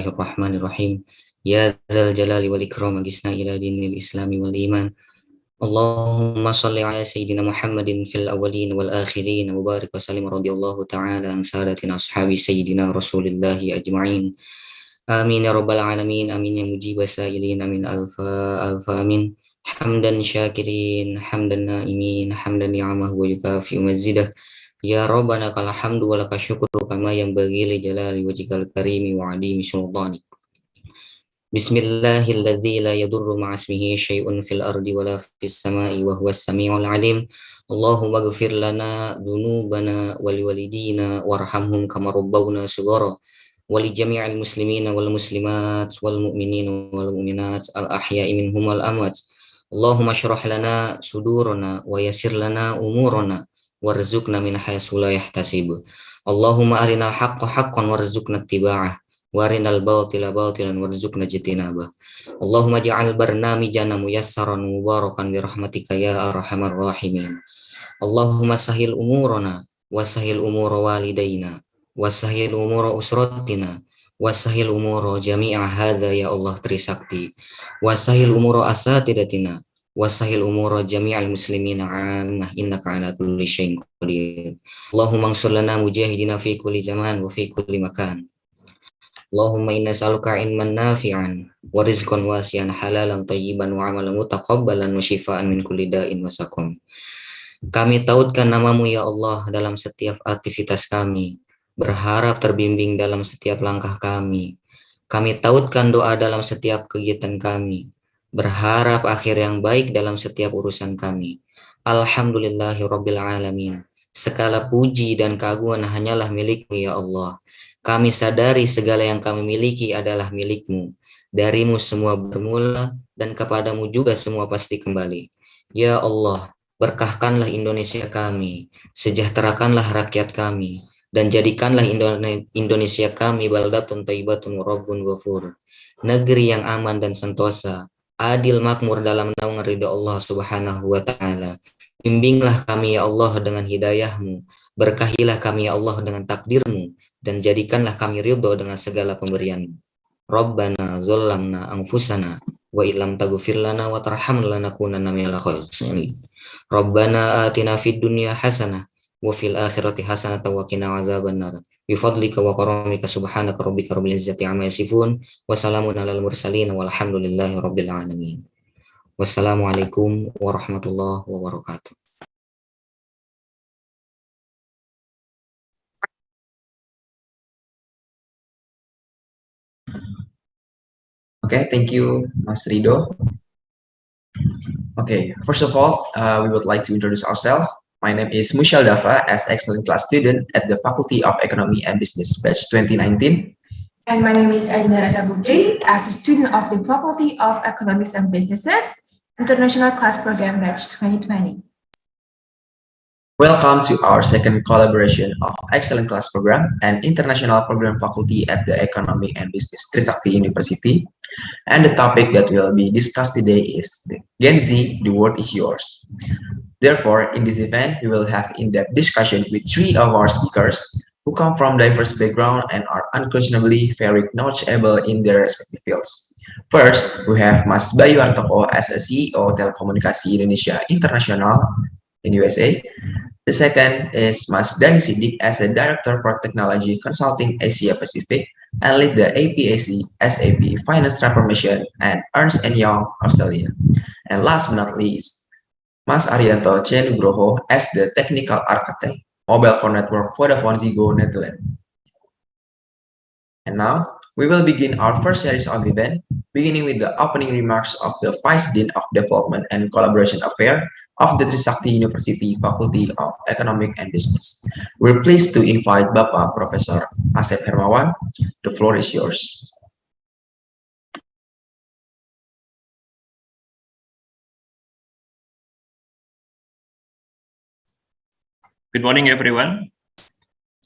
Bismillahirrahmanirrahim. Ya dzal jalali wal ikram agisna ila dinil islami wal iman. Allahumma salli ala sayyidina Muhammadin fil awwalin wal akhirin wa barik wa sallim radhiyallahu ta'ala an sadatina ashabi sayyidina Rasulillahi ajma'in. Amin ya rabbal alamin. Amin ya mujibas sa'ilin. Amin alfa amin. Hamdan syakirin, hamdan naimin, hamdan ni'amah wa yukafi mazidah. Ya Rabbana kal hamdu wa laka syukru kama yang bagi li jalali wajhikal karimi wa adimi sultani. Bismillahilladzi la yadurru ma'asmihi syai'un fil ardi wa la fis sama'i wa huwas sami'ul alim. Allahumma ighfir lana dzunubana wa liwalidina warhamhum kama rabbawna shighara wa li jami'il muslimina wal muslimat wal mu'minina wal mu'minat al ahya'i minhum wal amwat. Allahumma syrah lana sudurana wa yassir lana umurana warzuqna min haitsu la yahtasib. Allahumma arinal haqqa haqqan warzuqna ittiba'ah wa arinal batila batilan warzuqna ijtinabah. Allahumma ja'al barnamijana muyassaran mubarakan bi rahmatika ya arhamar rahimin. Allahumma sahil umurana wa sahil umura walidaina wa sahil umura usratina wa sahil umura jami'a hadza ya Allah Trisakti wa sahil umura asatidatina wasahil umura jami'al muslimina ammah innaka ala kulli syai'in qadir. Allahumma ansur lana mujahidina fi kulli zaman wa fi kulli makan. Allahumma inna nas'aluka ilman nafi'an wa rizqan wasi'an halalan thayyiban wa amalan mutaqabbalan wa shifaan min kulli da'in wa saqam. Kami tautkan namamu ya Allah dalam setiap aktivitas kami, berharap terbimbing dalam setiap langkah kami. Kami tautkan doa dalam setiap kegiatan kami, berharap akhir yang baik dalam setiap urusan kami. Alhamdulillahi rabbil alamin. Segala puji dan keagungan hanyalah milik-Mu ya Allah. Kami sadari segala yang kami miliki adalah milik-Mu. Dari-Mu semua bermula dan kepadamu juga semua pasti kembali. Ya Allah, berkahkanlah Indonesia kami, sejahterakanlah rakyat kami, dan jadikanlah Indonesia kami baldatun thayyibatun wa rabbun ghafur. Negeri yang aman dan sentosa, adil makmur dalam naungan ridha Allah subhanahu wa ta'ala. Bimbinglah kami ya Allah dengan hidayah-Mu, berkahilah kami ya Allah dengan takdir-Mu, dan jadikanlah kami ridha dengan segala pemberian-Mu. Rabbana zallamna anfusana wa illam taghfir lana wa tarhamna lanakunanna minal khasirin. Rabbana atina fid dunya hasanah wa fil akhirati hasanatan wa qina adzabannar. Bifadlika wa karamika subhanaka rabbika rabbil izzati amma yasifun wa salamun alal mursalin walhamdulillahi rabbil alamin. Wassalamualaikum warahmatullahi wabarakatuh. Okay, thank you, Mas Rido. Okay, first of all, we would like to introduce ourselves. My name is Mushal Dafa, as excellent class student at the Faculty of Economy and Business, batch 2019. And my name is Aina Rasa Bukri, as a student of the Faculty of Economics and Businesses, International Class Program, batch 2020. Welcome to our second collaboration of Excellent Class Program and International Program Faculty at the Economic and Business Trisakti University. And the topic that will be discussed today is the Gen Z, the word is yours. Therefore, in this event, we will have in-depth discussion with three of our speakers who come from diverse backgrounds and are unquestionably very knowledgeable in their respective fields. First, we have Mas Bayu Hartoko as a CEO Telekomunikasi Indonesia International in USA. The second is Mas Dani Sidik as a Director for Technology Consulting Asia Pacific and lead the APAC SAP Finance Transformation and Ernst & Young Australia. And last but not least, Mas Arianto C. Nugroho as the Technical Architect, Mobile Core Network Vodafone Ziggo Netherlands. And now, we will begin our first series of event, beginning with the opening remarks of the Vice Dean of Development and Collaboration Affairs of the Trisakti University Faculty of Economic and Business. We're pleased to invite Bapak Profesor Asep Hermawan. The floor is yours. Good morning, everyone.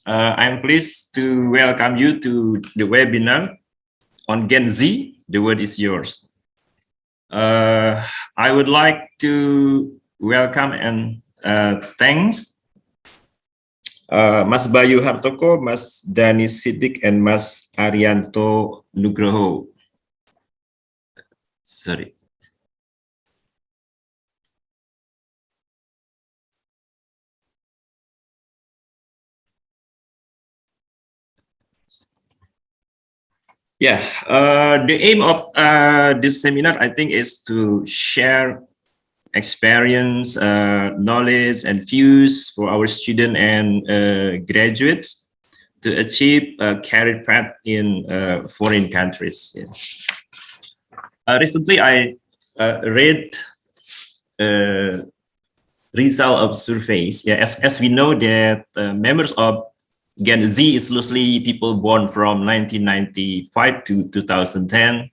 I'm pleased to welcome you to the webinar on Gen Z, the word is yours. I would like to welcome and thanks Mas Bayu Hartoko, Mas Dani Sidik, and Mas Arianto Nugroho. Sorry. Yeah, the aim of this seminar, I think, is to share experience, knowledge, and views for our students and graduates to achieve a career path in foreign countries. Yeah. Recently, I read result of surveys. Yeah, as we know that members of Gen Z is loosely people born from 1995 to 2010.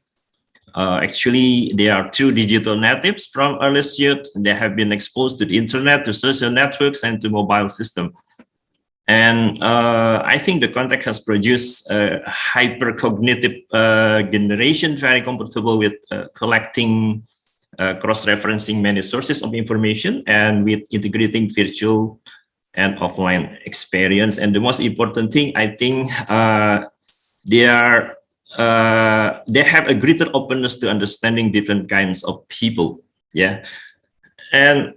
Actually, they are true digital natives from earliest youth. They have been exposed to the internet, to social networks, and to mobile system. And I think the context has produced a hyper-cognitive generation, very comfortable with collecting, cross-referencing many sources of information, and with integrating virtual and offline experience. And the most important thing, I think, they have a greater openness to understanding different kinds of people. Yeah, and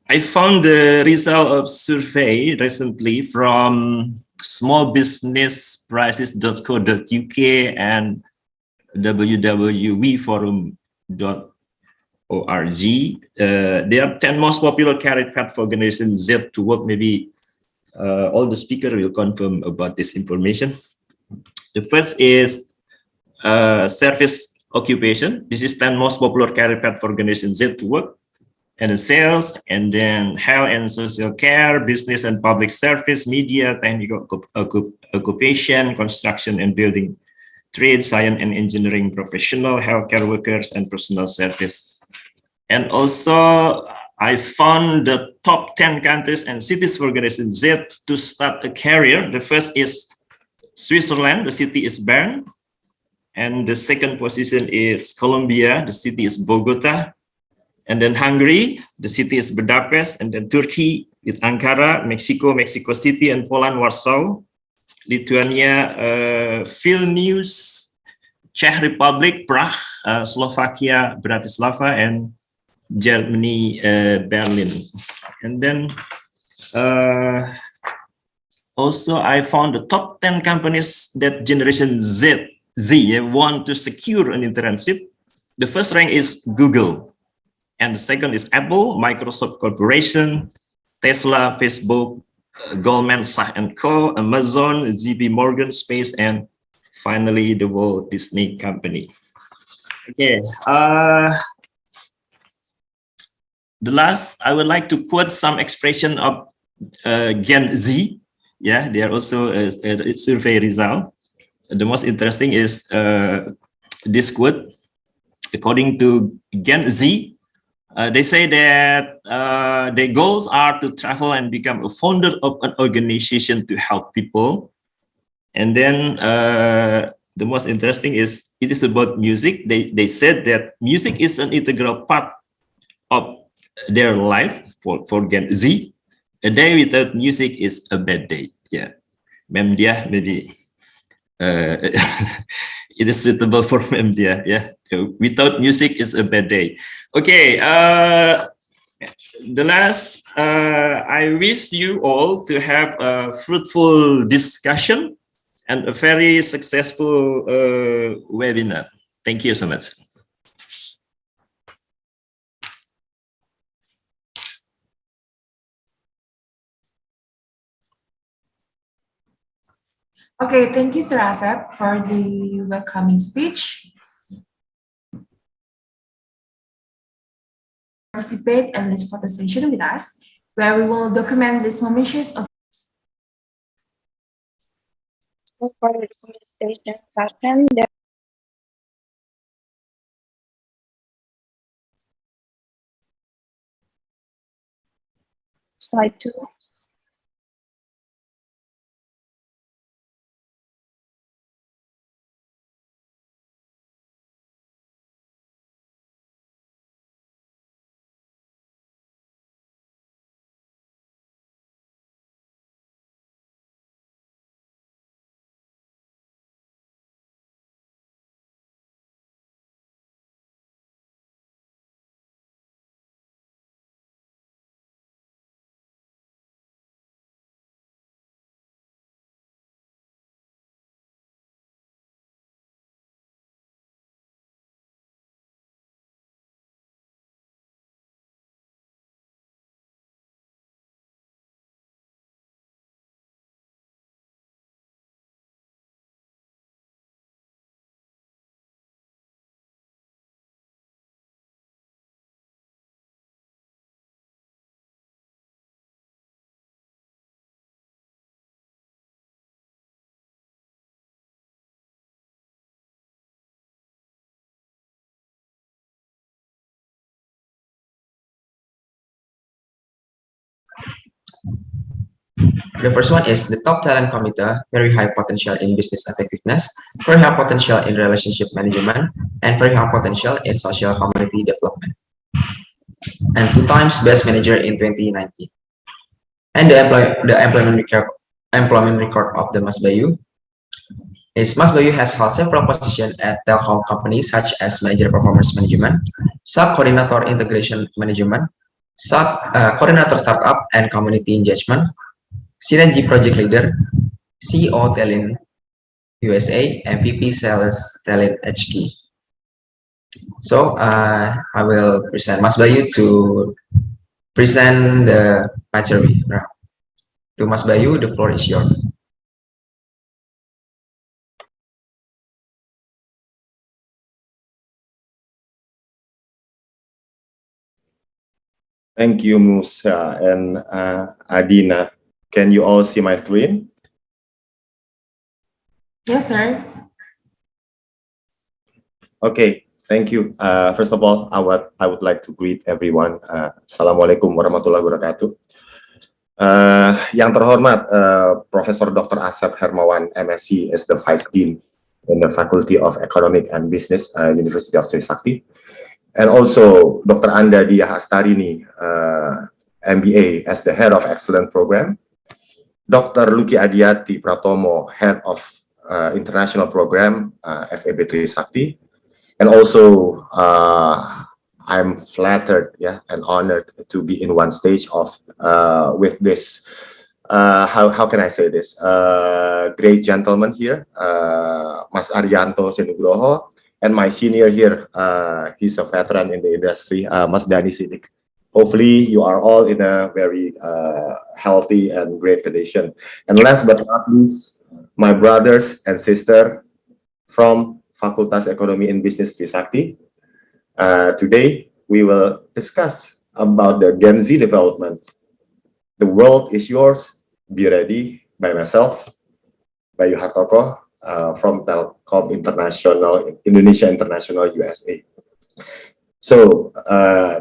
I found the result of survey recently from smallbusinessprices.co.uk and www.weforum.org. There are 10 most popular career path for Generation Z to work. Maybe all the speakers will confirm about this information. The first is service occupation. This is 10 most popular career path for Generation Z to work. And then sales, and then health and social care, business and public service, media, technical occupation, construction and building trade, science and engineering professional, healthcare workers, and personal service. And also, I found the top 10 countries and cities for Generation Z to start a career. The first is Switzerland, the city is Bern. And the second position is Colombia, the city is Bogota. And then Hungary, the city is Budapest. And then Turkey with Ankara, Mexico, Mexico City, and Poland, Warsaw. Lithuania, Vilnius, Czech Republic, Prague, Slovakia, Bratislava, and Germany, Berlin. And then also I found the top 10 companies that Generation Z want to secure an internship. The first rank is Google. And the second is Apple, Microsoft Corporation, Tesla, Facebook, Goldman Sachs and Co., Amazon, JP Morgan Space, and finally the Walt Disney Company. Okay. The last, I would like to quote some expression of Gen Z. Yeah, they are also a survey result. The most interesting is this quote. According to Gen Z, they say that their goals are to travel and become a founder of an organization to help people. And then the most interesting is it is about music. They said that music is an integral part of their life for Gen Z. A day without music is a bad day. Yeah, Memdia maybe it is suitable for Memdia. Yeah, without music is a bad day. Okay, the last, I wish you all to have a fruitful discussion and a very successful webinar. Thank you so much. Okay, thank you, Sir Asep, for the welcoming speech. Participate in this photo session with us, where we will document these momentous of for the documentation session. Slide 2. The first one is the top talent committee, very high potential in business effectiveness, very high potential in relationship management, and very high potential in social community development. And 2 times best manager in 2019. And the employment record of the Mas Bayu is Mas Bayu has held several positions at telecom companies such as manager performance management, sub-coordinator integration management, sub-coordinator startup and community engagement, synergy project leader, CEO Talent USA, and VP Sales Talent HQ. So I will present Mas Bayu to present the materi. To Mas Bayu, the floor is yours. Thank you, Musa and Adina. Can you all see my screen? Yes, sir. Okay, thank you. First of all, I would like to greet everyone. Assalamualaikum warahmatullahi wabarakatuh. Yang terhormat, Profesor Dr. Asep Hermawan, MSc, is the Vice Dean in the Faculty of Economic and Business, Universitas Trisakti. And also Dr. Anda Dia Hastarini, MBA, as the Head of Excellent Program. Dr. Luki Adiati Pratomo, Head of International Program, FEB Trisakti. And also, I'm flattered, and honored to be in one stage of with this. How can I say this? Great gentleman here, Mas Arianto Senugroho, and my senior here. He's a veteran in the industry, Mas Dani Sidik. Hopefully, you are all in a very healthy and great condition. And last but not least, my brothers and sister from Fakultas Ekonomi and Business Tisakti. Today, we will discuss about the Gen Z development. The world is yours. Be ready. By myself, Bayu Hartoko, from Telkom International, Indonesia International, USA. So,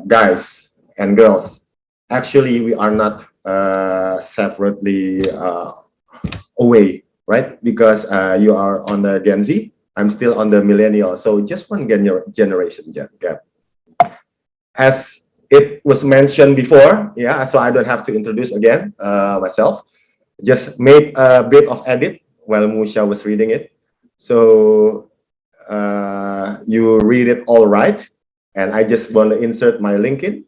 guys and girls, actually, we are not separately away, right? Because you are on the Gen Z. I'm still on the millennial, so just one generation gap. As it was mentioned before, so I don't have to introduce again myself. Just made a bit of edit while Musha was reading it. So you read it all right, and I just want to insert my LinkedIn,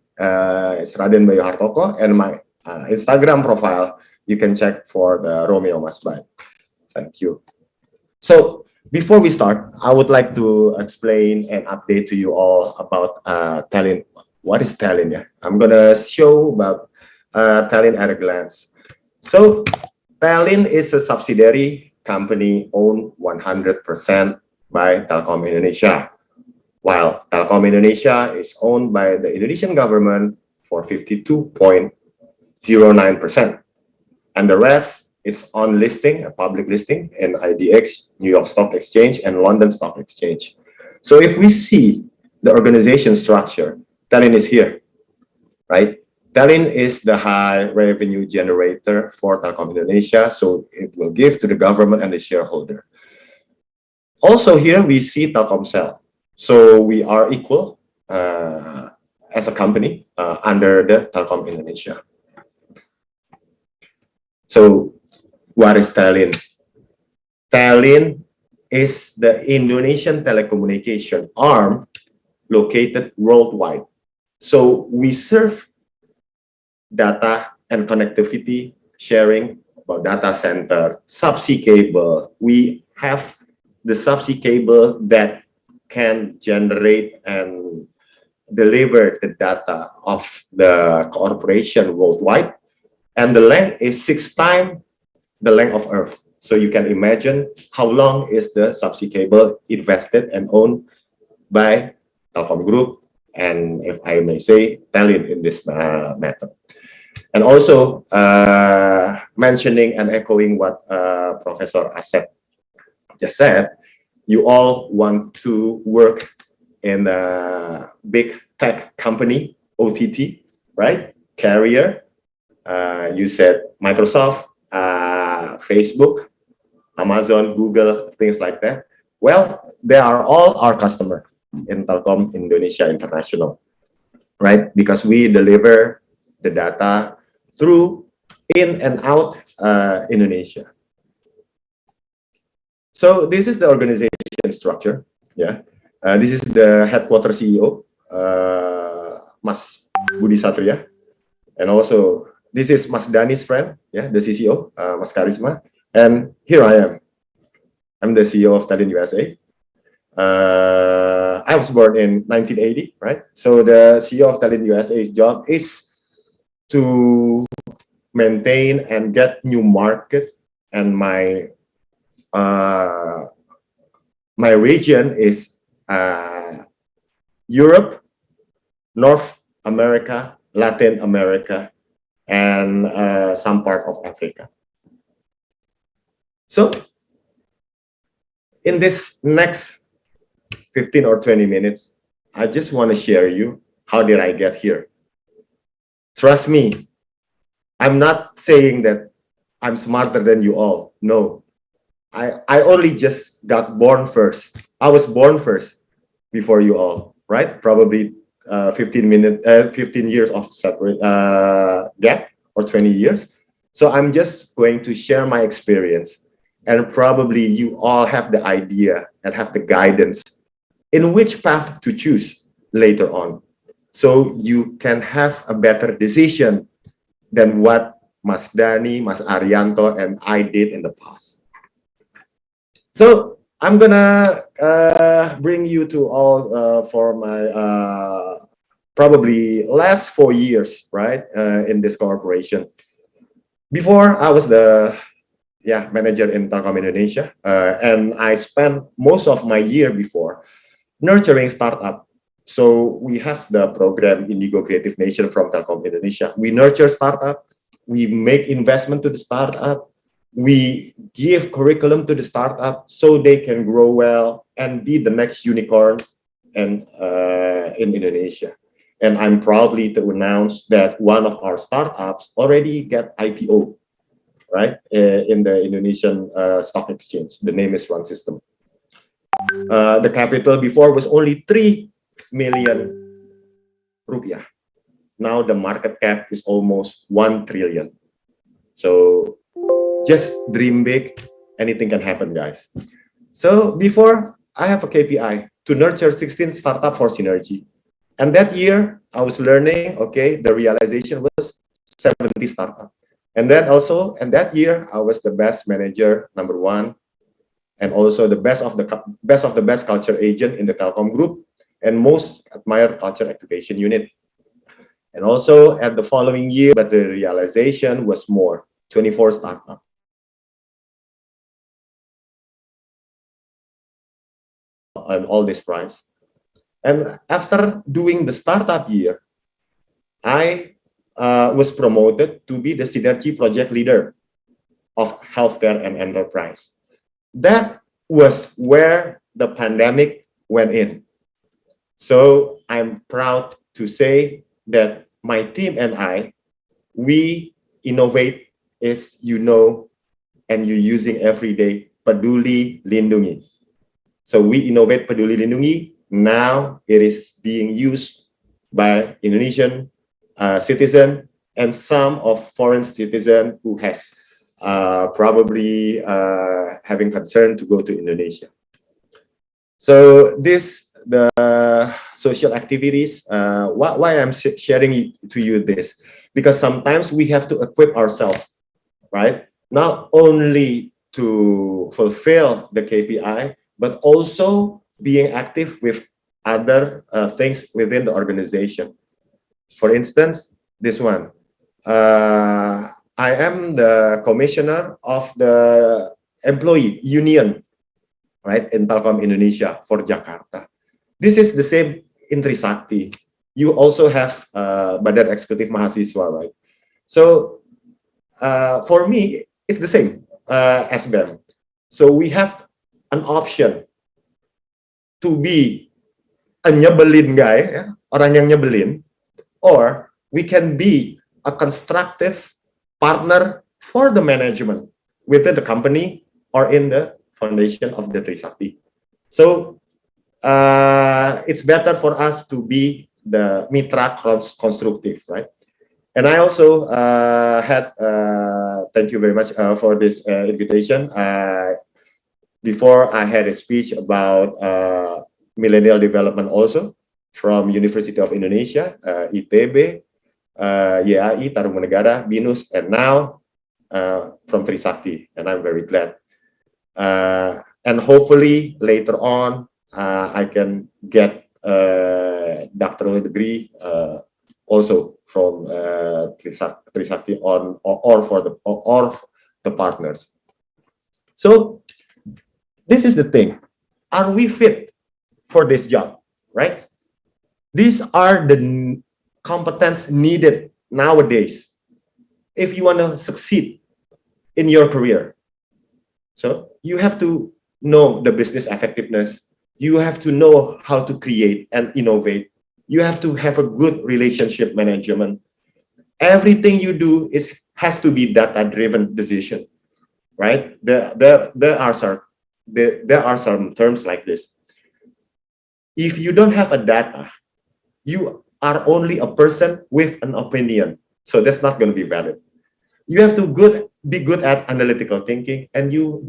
it's Raden Bayu Hartoko, and my Instagram profile. You can check for the Romeo Masbay. Thank you. So, before we start, I would like to explain and update to you all about talent. What is talent? I'm gonna show about talent at a glance. So, talent is a subsidiary company owned 100% by Telkom Indonesia, while Telkom Indonesia is owned by the Indonesian government for 52.09%, and the rest is on listing, a public listing in IDX, New York Stock Exchange, and London Stock Exchange. So if we see the organization structure, Talent is here, right? Talent is the high revenue generator for Telkom Indonesia, so it will give to the government and the shareholder. Also here we see Telkomsel. So we are equal as a company under the Telkom Indonesia. So what is Talent? Talent is the Indonesian telecommunication arm located worldwide. So we serve data and connectivity sharing about data center, subsea cable. We have the subsea cable that can generate and deliver the data of the corporation worldwide. And the length is 6 times the length of Earth. So you can imagine how long is the subsea cable invested and owned by Telkom Group, and if I may say, Talent in this matter. And also mentioning and echoing what Professor Asep just said, you all want to work in a big tech company, OTT, right? Carrier, You said Microsoft, Facebook, Amazon, Google, things like that. Well, they are all our customer in Telkom Indonesia International, right? Because we deliver the data through in and out Indonesia. So this is the organization structure. Yeah, this is the headquarters CEO, Mas Budi Satria, and also this is Mas Dani's friend, yeah, the CCO, Mas Karisma, and here I am. I'm the CEO of Talent USA. I was born in 1980, right? So the CEO of Talent USA's job is to maintain and get new market, and my region is Europe, North America, Latin America, and some part of Africa. So in this next 15 or 20 minutes, I just want to share you how did I get here. Trust me, I'm not saying that I'm smarter than you all. No, I only just got born first. I was born first before you all, right? Probably 15 years of separate gap, or 20 years. So I'm just going to share my experience, and probably you all have the idea and have the guidance in which path to choose later on, so you can have a better decision than what Mas Dani, Mas Arianto, and I did in the past. So I'm gonna bring you to all for my probably last 4 years, right, in this corporation. Before, I was the manager in Telkom Indonesia, and I spent most of my year before nurturing startup. So we have the program Indigo Creative Nation from Telkom Indonesia. We nurture startup, we make investment to the startup, we give curriculum to the startup so they can grow well and be the next unicorn and in Indonesia. And I'm proudly to announce that one of our startups already get IPO, right, in the Indonesian stock exchange. The name is Run System. The capital before was only 3 million rupiah. Now the market cap is almost 1 trillion. So just dream big, anything can happen, guys. So before, I have a KPI to nurture 16 startup for synergy. And that year, I was learning, okay, the realization was 70 startup. And then also, and that year, I was the best manager, #1, and also the best of the best culture agent in the Telkom group, and most admired culture activation unit. And also at the following year, but the realization was more, 24 startup. And all this price. And after doing the startup year, I was promoted to be the synergy project leader of healthcare and enterprise. That was where the pandemic went in. So I'm proud to say that my team and I, we innovate, as you know, and you're using every day, Peduli Lindungi. So we innovate Peduli Lindungi. Now it is being used by Indonesian citizen and some of foreign citizen who has probably having concern to go to Indonesia. So the social activities, why I'm sharing to you this, because sometimes we have to equip ourselves, right? Not only to fulfill the KPI, but also being active with other things within the organization. For instance, this one, I am the commissioner of the employee union, right, in Telkom Indonesia for Jakarta. This is the same in Trisakti. You also have Badan Eksekutif Mahasiswa, right? So for me, it's the same as them. So we have an option to be a nyebelin guy, ya, orang yang nyebelin, or we can be a constructive partner for the management within the company or in the foundation of the Trisakti. So it's better for us to be the mitra constructive, right? And I also had, thank you very much for this invitation. Before I had a speech about millennial development also from University of Indonesia, ITB, YAI, Tarumanegara, BINUS, and now from Trisakti, and I'm very glad. And hopefully later on, I can get a doctoral degree also from Trisakti or for the partners. So this is the thing. Are we fit for this job, right? These are the competence needed nowadays if you want to succeed in your career. So you have to know the business effectiveness. You have to know how to create and innovate. You have to have a good relationship management. Everything you do has to be data-driven decision, right? There are some terms like this. If you don't have a data, you are only a person with an opinion. So that's not going to be valid. You have to be good at analytical thinking, and you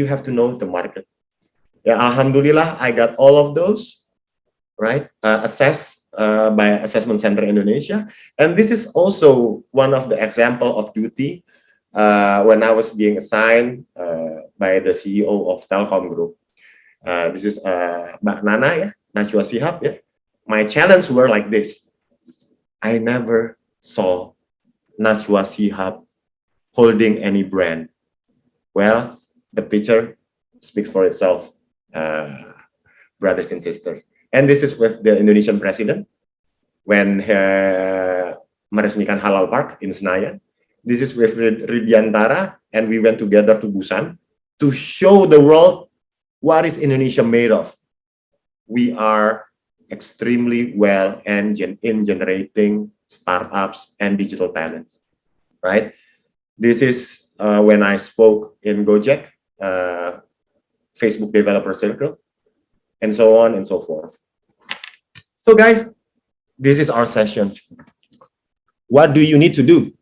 have to know the market. Yeah, alhamdulillah, I got all of those, right? Assessed by Assessment Center Indonesia. And this is also one of the example of duty when I was being assigned by the CEO of Telkom Group. This is Mbak Nana, ya, Najwa Shihab, ya. My challenge were like this. I never saw Najwa Shihab holding any brand. Well, the picture speaks for itself, brothers and sisters. And this is with the Indonesian president when meresmikan Halal Park in Senayan. This is with Ridiantara, and we went together to Busan to show the world what is Indonesia made of. We are extremely well in generating startups and digital talents, right? This is when I spoke in Gojek, Facebook Developer Circle, and so on and so forth. So guys, this is our session. What do you need to do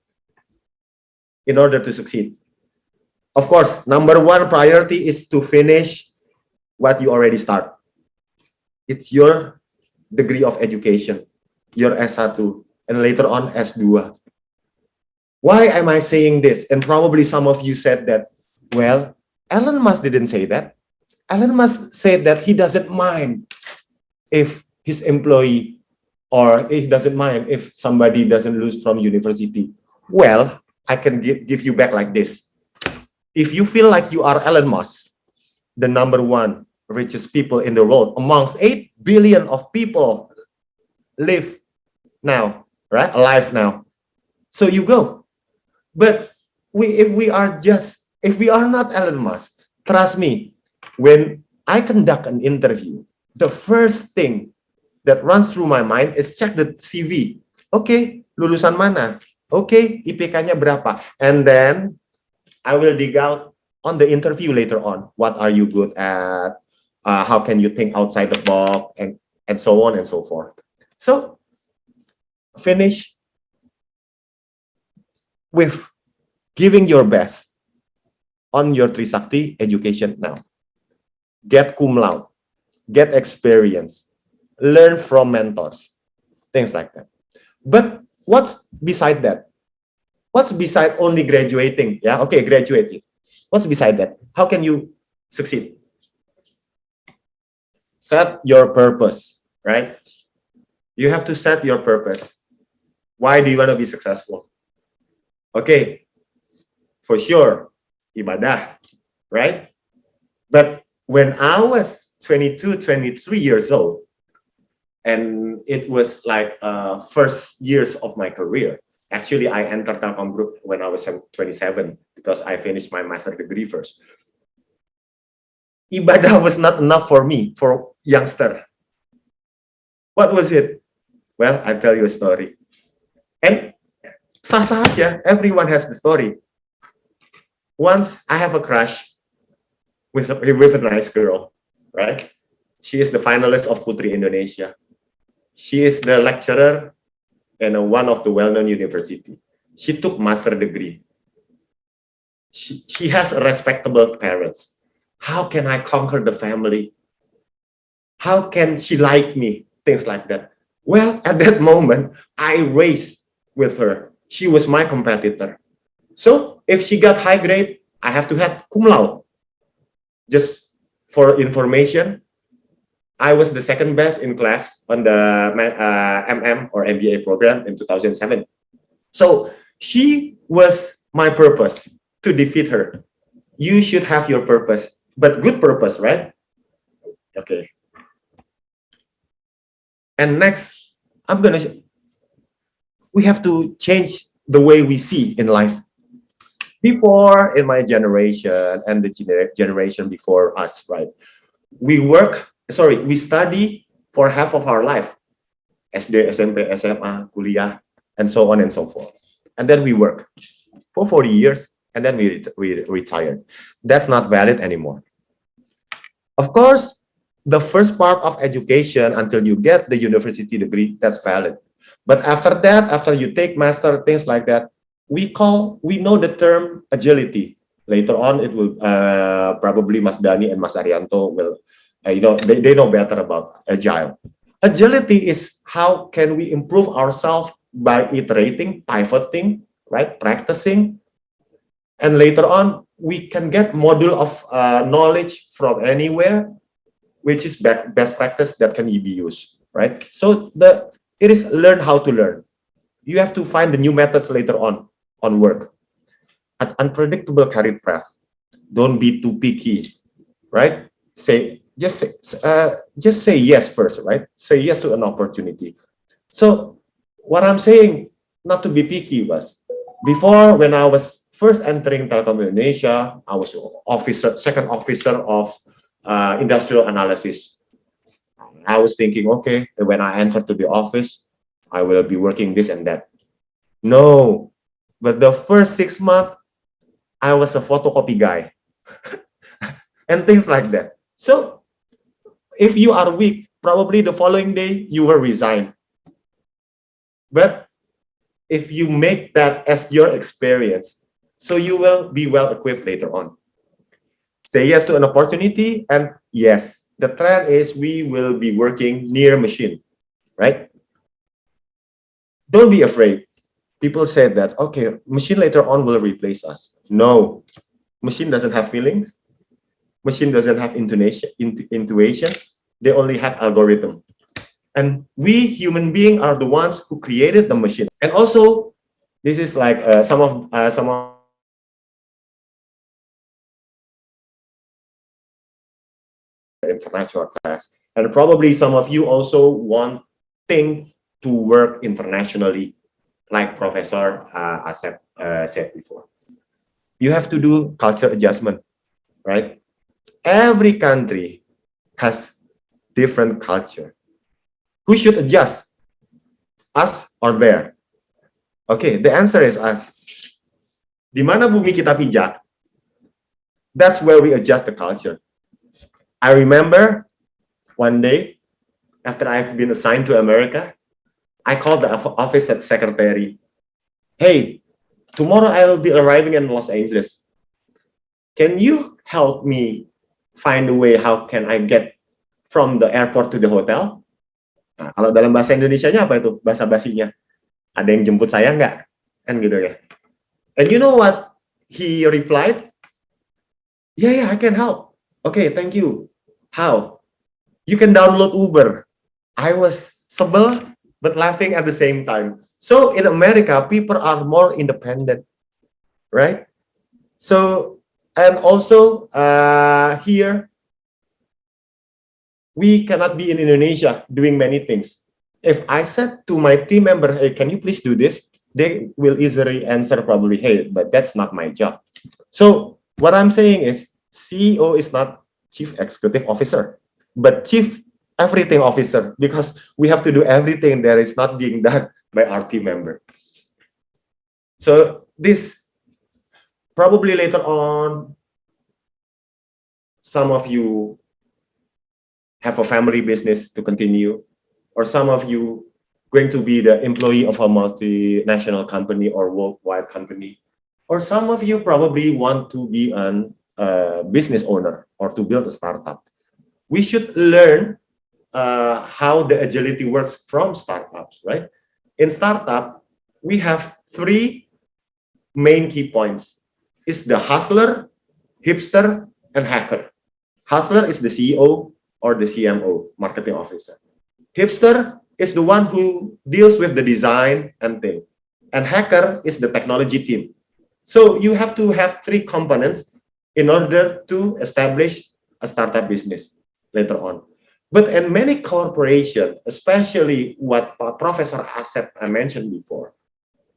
in order to succeed? Of course, number one priority is to finish what you already start. It's your degree of education, your S1, and later on S2. Why am I saying this? And probably some of you said that, well, Elon Musk didn't say that. Elon Musk said that he doesn't mind if his employee, or he doesn't mind if somebody doesn't lose from university. Well, I can give you back like this. If you feel like you are Elon Musk, the number one richest people in the world, amongst 8 billion of people live now, right? Alive now. So you go. But if we are not Elon Musk, trust me, when I conduct an interview, the first thing that runs through my mind is check the CV. Okay, lulusan mana? Okay, IPK-nya berapa? And then I will dig out on the interview later on. What are you good at? How can you think outside the box? And so on and so forth. So, finish with giving your best on your Trisakti education now. Get cum laude, get experience, learn from mentors, things like that. But what's beside that? What's beside only graduating? Yeah, okay, graduating. What's beside that? How can you succeed? Set your purpose, right? You have to set your purpose. Why do you want to be successful? Okay, for sure, ibadah, right? But when I was 22, 23 years old, and it was like first years of my career. Actually, I entered Telkom Group when I was 27 because I finished my master degree first. Ibadah was not enough for me, for youngster. What was it? Well, I'll tell you a story. And Sah-sah aja, everyone has the story. Once I have a crush with a nice girl, right? She is the finalist of Putri Indonesia. She is the lecturer in one of the well-known university. She took master degree. She has respectable parents. How can I conquer the family? How can she like me? Things like that. Well, at that moment, I raced with her. She was my competitor. So if she got high grade, I have to have cum laude. Just for information, I was the second best in class on the MM or MBA program in 2007. So she was my purpose to defeat her. You should have your purpose, but good purpose, right? Okay. And next, we have to change the way we see in life. Before, in my generation and the generation before us, right? We study for half of our life. SD, SMP, SMA, kuliah, and so on and so forth. And then we work for 40 years, and then we retired. That's not valid anymore. Of course, the first part of education until you get the university degree, that's valid. But after that, after you take master, things like that, we know the term agility. Later on, it will probably Mas Dani and Mas Arianto will, they know better about agile. Agility is how can we improve ourselves by iterating, pivoting, right? Practicing. And later on, we can get module of knowledge from anywhere, which is best practice that can be used, right? So it is learn how to learn. You have to find the new methods later on work. An unpredictable career path. Don't be too picky, right? Just say yes first, right? Say yes to an opportunity. So what I'm saying, not to be picky, was before when I was first entering Telkom Indonesia, I was second officer of industrial analysis. I was thinking, okay, when I enter to the office, I will be working this and that. No, but the first 6 months, I was a photocopy guy and things like that. So if you are weak, probably the following day you will resign. But if you make that as your experience, so you will be well equipped later on. Say yes to an opportunity, and yes, the trend is we will be working near machine, right? Don't be afraid. People said that, okay, machine later on will replace us. No, machine doesn't have feelings. Machine doesn't have intuition. They only have algorithm. And we human beings are the ones who created the machine. And also, this is like some of international class, and probably some of you also wanting to work internationally, like Professor Asep said before. You have to do culture adjustment, right? Every country has different culture. Who should adjust? Us or there? Okay, the answer is us. Di mana bumi kita pijak, that's where we adjust the culture. I remember one day, after I've been assigned to America, I called the office secretary. Hey, tomorrow I will be arriving in Los Angeles. Can you help me find a way how can I get from the airport to the hotel? Nah, kalau dalam bahasa Indonesianya apa itu? Bahasa basinya. Ada yang jemput saya nggak? Kan gitu ya. And you know what he replied? Yeah, I can help. Okay, thank you. How? You can download Uber. I was sebel but laughing at the same time. So in America, people are more independent, right? So, and also here, we cannot be in Indonesia doing many things. If I said to my team member, hey, can you please do this? They will easily answer probably, hey, but that's not my job. So what I'm saying is CEO is not Chief Executive Officer, but Chief Everything Officer, because we have to do everything that is not being done by our team member. So this probably later on, some of you have a family business to continue, or some of you going to be the employee of a multinational company or worldwide company, or some of you probably want to be a business owner or to build a startup. We should learn how the agility works from startups, right? In startup, we have 3 main key points. It's the hustler, hipster, and hacker. Hustler is the CEO or the CMO, marketing officer. Hipster is the one who deals with the design and thing. And hacker is the technology team. So you have to have 3 components in order to establish a startup business later on. But in many corporations, especially what Professor Asep mentioned before,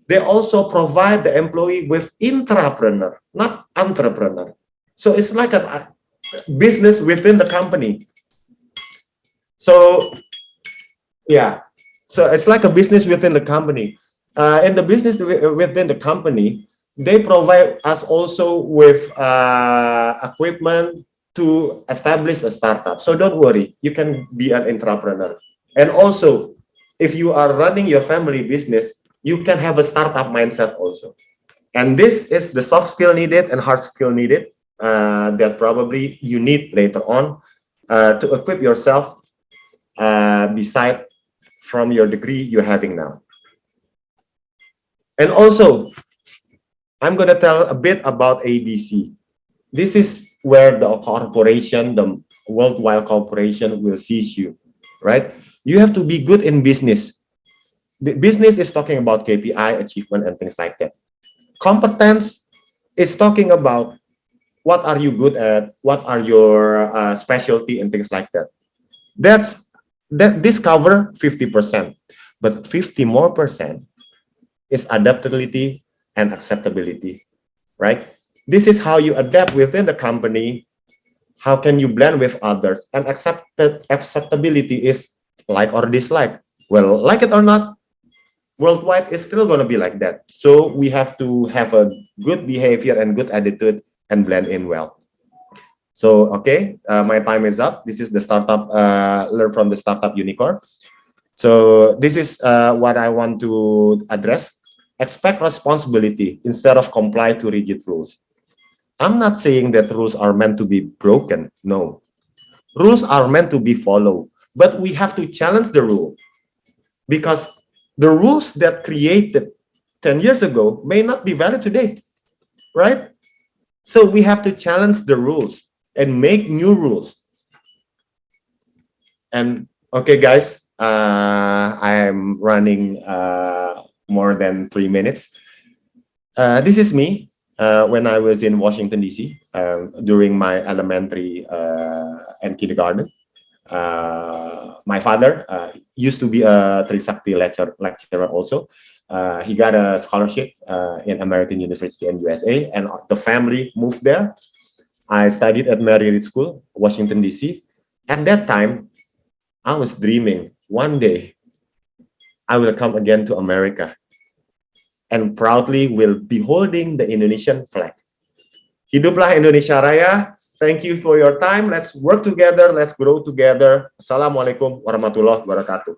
they also provide the employee with intrapreneur, not entrepreneur. So it's like a business within the company. So yeah, so it's like a business within the company. In the business within the company, they provide us also with equipment to establish a startup. So don't worry, you can be an entrepreneur. And also, if you are running your family business, you can have a startup mindset also. And this is the soft skill needed and hard skill needed that probably you need later on to equip yourself beside from your degree you're having now. And also, I'm going to tell a bit about ABC. This is where the corporation, the worldwide corporation will seize you, right? You have to be good in business. The business is talking about KPI, achievement, and things like that. Competence is talking about what are you good at, what are your specialty, and things like that. This cover 50%, but 50% more is adaptability and acceptability, right? This is how you adapt within the company. How can you blend with others? And acceptability is like or dislike. Well, like it or not, worldwide is still going to be like that. So we have to have a good behavior and good attitude and blend in well. So, okay, my time is up. This is the startup, learn from the startup unicorn. So this is what I want to address. Expect responsibility instead of comply to rigid rules. I'm not saying that rules are meant to be broken. No. Rules are meant to be followed. But we have to challenge the rule. Because the rules that created 10 years ago may not be valid today. Right? So we have to challenge the rules and make new rules. And okay, guys, I'm running more than 3 minutes. This is me when I was in Washington, D.C. During my elementary and kindergarten. My father used to be a Trisakti lecturer also. He got a scholarship in American University in USA, and the family moved there. I studied at Mary School, Washington, D.C. At that time, I was dreaming one day I will come again to America and proudly will be holding the Indonesian flag. Hiduplah Indonesia Raya. Thank you for your time. Let's work together. Let's grow together. Assalamualaikum warahmatullahi wabarakatuh.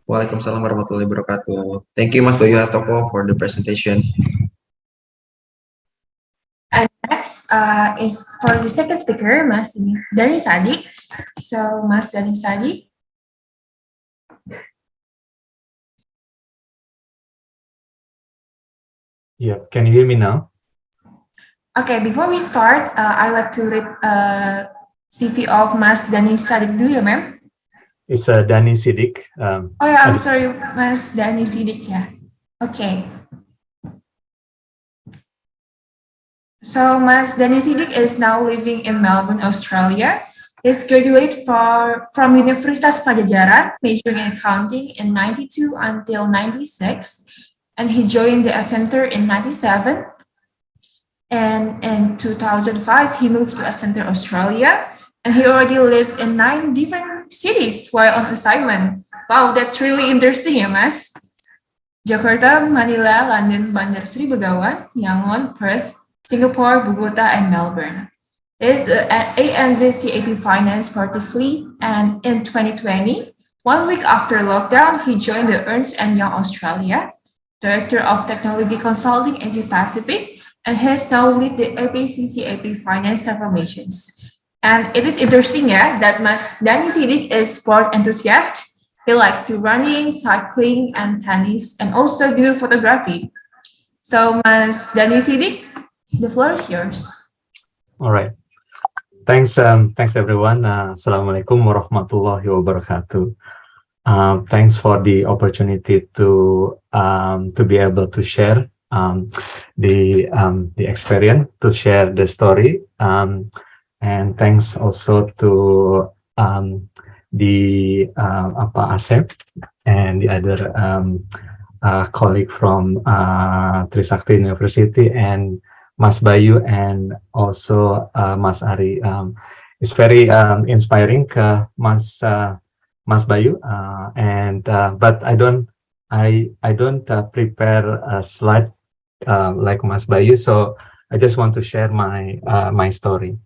Waalaikumsalam warahmatullahi wabarakatuh. Thank you, Mas Bayu Atoko, for the presentation. And next is for the second speaker, Mas Dani Sadi. So, Mas Dani Sadi. Yeah, can you hear me now? Okay, before we start, I'd like to read CV of Mas Dani Sadi dulu ya, ma'am. It's Dani Sidik. Oh yeah, I'm sorry, Mas Dani Sidik ya. Okay. So Mas Dani Sidik is now living in Melbourne, Australia. He's graduated from Universitas Pajajaran, majoring in accounting in 92 until 96, and he joined the Center in 97. And in 2005, he moved to Center Australia, And he already lived in 9 different cities while on assignment. Wow, that's really interesting ya, Mas. Jakarta, Manila, London, Bandar Sri Begawan, Yangon, Perth, Singapore, Bogota, and Melbourne. He is an ANZ CAP Finance Participant, and in 2020, 1 week after lockdown, he joined the Ernst & Young Australia, Director of Technology Consulting Asia Pacific, and has now lead the APC CAP Finance Transformations. And it is interesting, yeah, that Mas Dani Sidik is sport enthusiast. He likes running, cycling, and tennis, and also do photography. So, Mas Dani Sidik, the floor is yours. All right. Thanks everyone. Assalamualaikum warahmatullahi wabarakatuh. Thanks for the opportunity to be able to share the experience, to share the story, and thanks also to the Asep and the other colleague from Trisakti University and Mas Bayu and also Mas Ari. It's very inspiring, Mas Bayu, but I don't prepare a slide like Mas Bayu, so I just want to share my story,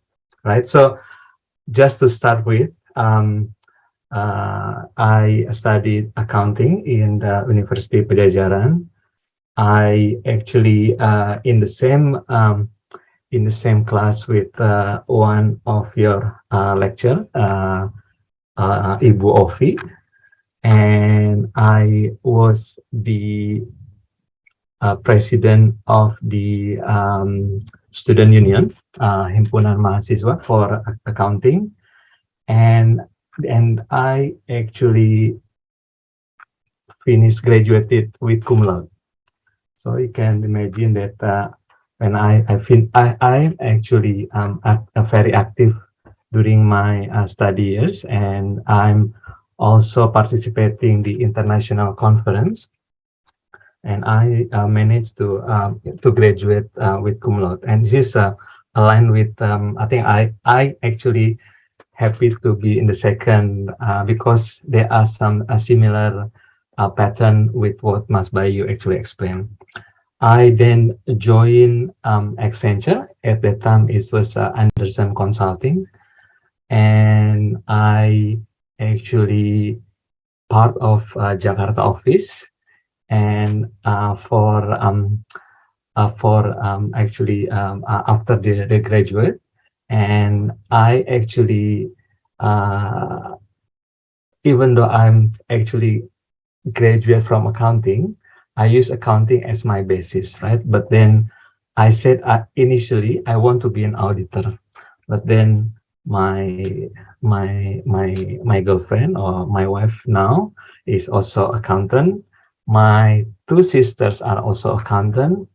right? So just to start with, I studied accounting in the University Pajajaran. I actually in the same class with one of your lecture, Ibu Ovi, and I was the president of the student union, Himpunan Mahasiswa for accounting, and I actually graduated with cum laude. So you can imagine that when I'm actually very active during my study years, and I'm also participating the international conference, and I managed to graduate with cum laude. And this is aligned with I think I actually happy to be in the second because there are some similar pattern with what Mas Bayu actually explained. I then joined Accenture. At that time, it was Anderson Consulting, and I actually part of Jakarta office, and actually after the graduate, and I actually even though I'm actually graduate from accounting, I use accounting as my basis, right? But then I said initially I want to be an auditor, but then my girlfriend or my wife now is also accountant. My 2 sisters are also accountant.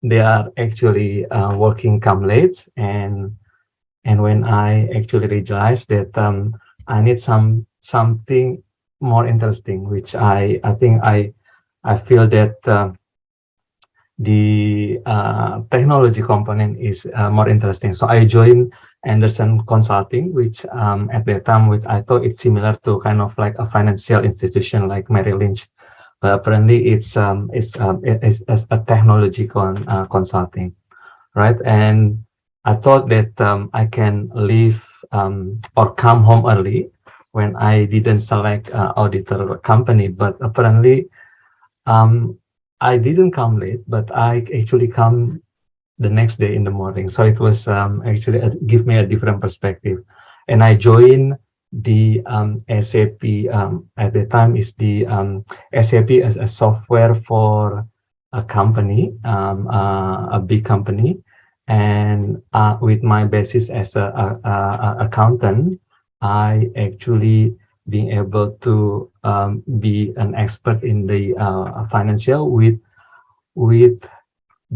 They are actually working come late, and when I actually realized that I need something more interesting, which I think I feel that the technology component is more interesting. So I joined Anderson Consulting, which at that time, which I thought it's similar to kind of like a financial institution like Merrill Lynch. But apparently it's a technology consulting, right? And I thought that I can leave or come home early when I didn't select auditor company, but apparently I didn't come late, but I actually come the next day in the morning. So it was actually give me a different perspective, and I joined the SAP at the time is the SAP as a software for a company, a big company, and with my basis as a accountant, I actually being able to be an expert in the financial with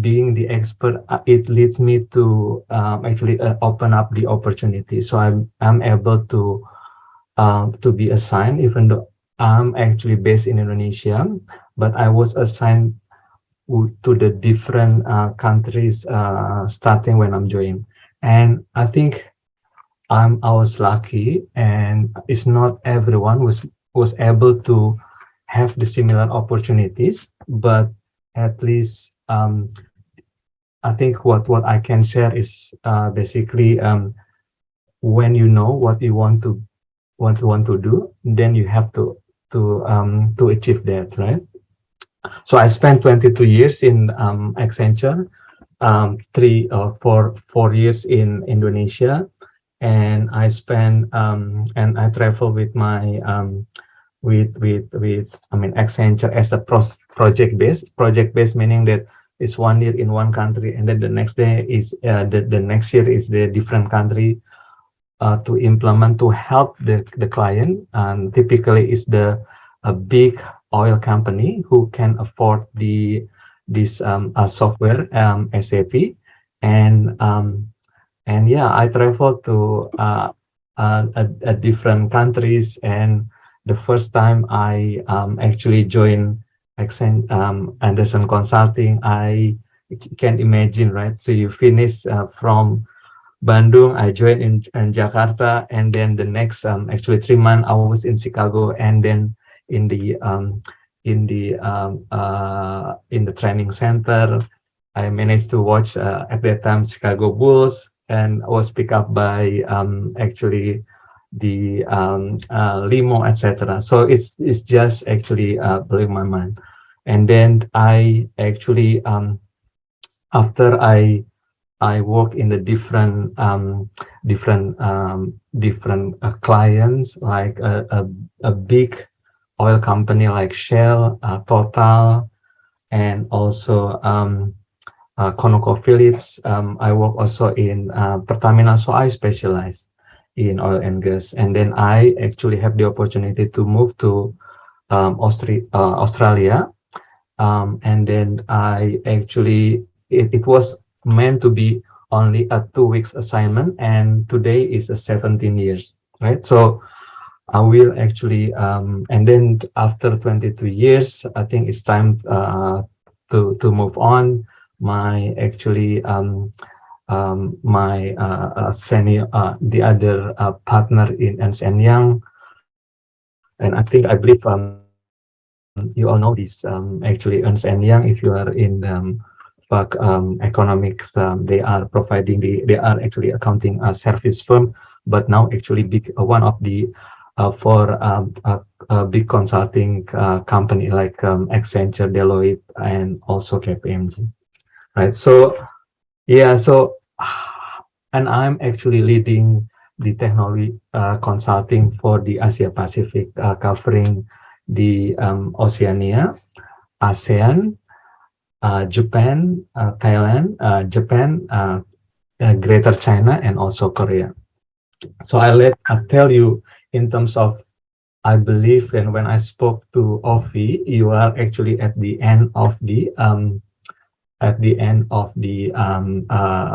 being the expert. It leads me to actually open up the opportunity. So I'm able to be assigned, even though I'm actually based in Indonesia, but I was assigned to the different countries starting when I'm joining. And I think I was lucky, and it's not everyone was able to have the similar opportunities, but at least I think what I can share is basically when you know what you want to do, then you have to achieve that, right? So I spent 22 years in Accenture, 4 years in Indonesia, and I spent and I travel with my with I mean Accenture as a project based meaning that it's 1 year in one country, and then the next day is the next year is the different country to implement to help the client, and typically is a big oil company who can afford this software SAP, and yeah, I traveled to different countries, and the first time I actually joined Anderson Consulting, I can imagine, right? So you finish from Bandung, I joined in Jakarta, and then the next actually 3 months I was in Chicago, and then in the training center, I managed to watch at that time Chicago Bulls, and I was picked up by actually the limo, etc. So it's just actually blowing my mind. And then I actually after I work in the different clients, like a big oil company like Shell, Total, and also ConocoPhillips. I work also in Pertamina, so I specialize in oil and gas. And then I actually have the opportunity to move to Australia, and then I actually it was meant to be only a 2 weeks assignment, and today is a 17 years, right? So I will actually and then after 22 years, I think it's time to move on. My actually my senior the other partner in Ernst & Young, and I think I believe you all know this actually Ernst & Young, if you are in economics, they are providing they are actually accounting service firm, but now actually one of the for big consulting company like Accenture, Deloitte, and also KPMG, right? So yeah, so and I'm actually leading the technology consulting for the Asia Pacific, covering the Oceania, ASEAN, Japan, Thailand, Japan, Greater China, and also Korea. So I'll tell you in terms of, I believe, and when I spoke to Ovi, you are actually at the end of the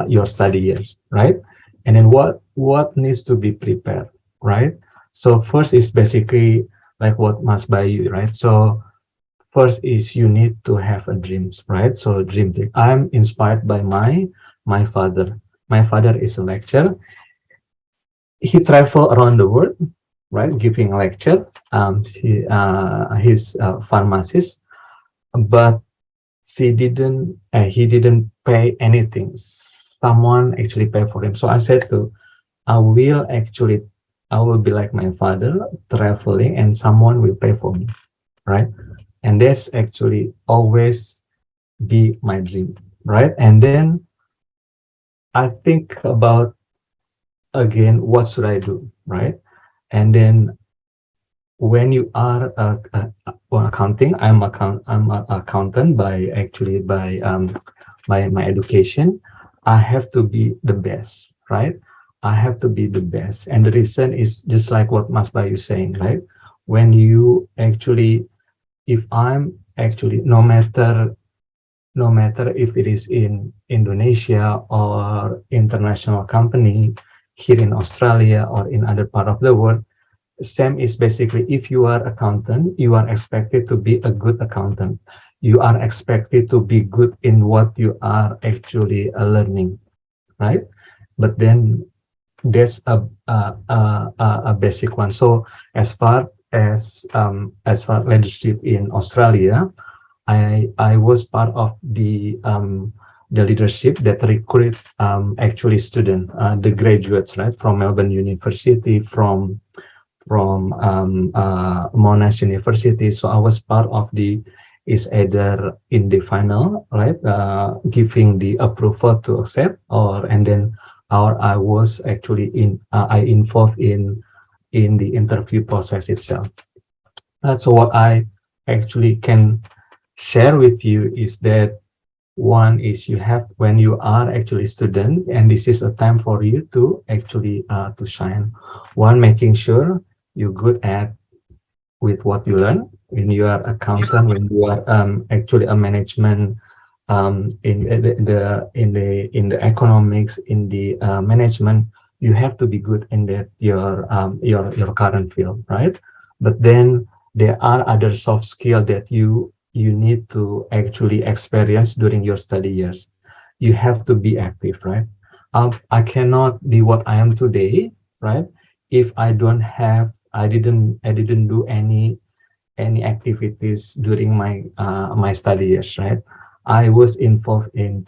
your study years, right? And then what needs to be prepared, right? So first is basically like what Mas Bayu, right? So first is you need to have a dreams, right? So dream. I'm inspired by my father. My father is a lecturer. He traveled around the world, right, giving lecture. He's a pharmacist, but he didn't pay anything. Someone actually paid for him. So I said I will be like my father, traveling, and someone will pay for me, right? And that's actually always be my dream, right? And then I think about, again, what should I do, right? And then when you are accounting, I'm an accountant by my education. I have to be the best, right? I have to be the best, and the reason is just like what Mas Bayu saying, right? When you actually, if I'm actually, no matter if it is in Indonesia or international company here in Australia or in other part of the world, same is basically, if you are accountant, you are expected to be a good accountant. you are expected to be good in what you are actually learning, right? But then that's a basic one. So as far as far leadership in Australia, I was part of the leadership that recruit actually student, the graduates, right, from Melbourne University, from Monash University. So I was part of the is either in the final, right, giving the approval to accept, or and then or I was actually I involved in the interview process itself. So what I actually can share with you is that one is you have, when you are actually student, and this is a time for you to actually to shine. One, making sure you're good at with what you learn. When you are accountant, when you are actually a management in the economics, in the management, you have to be good in that your current field, right? But then there are other soft skills that you need to actually experience during your study years. You have to be active, right? I cannot be what I am today, right, if I didn't do any activities during my study years, right? I was involved in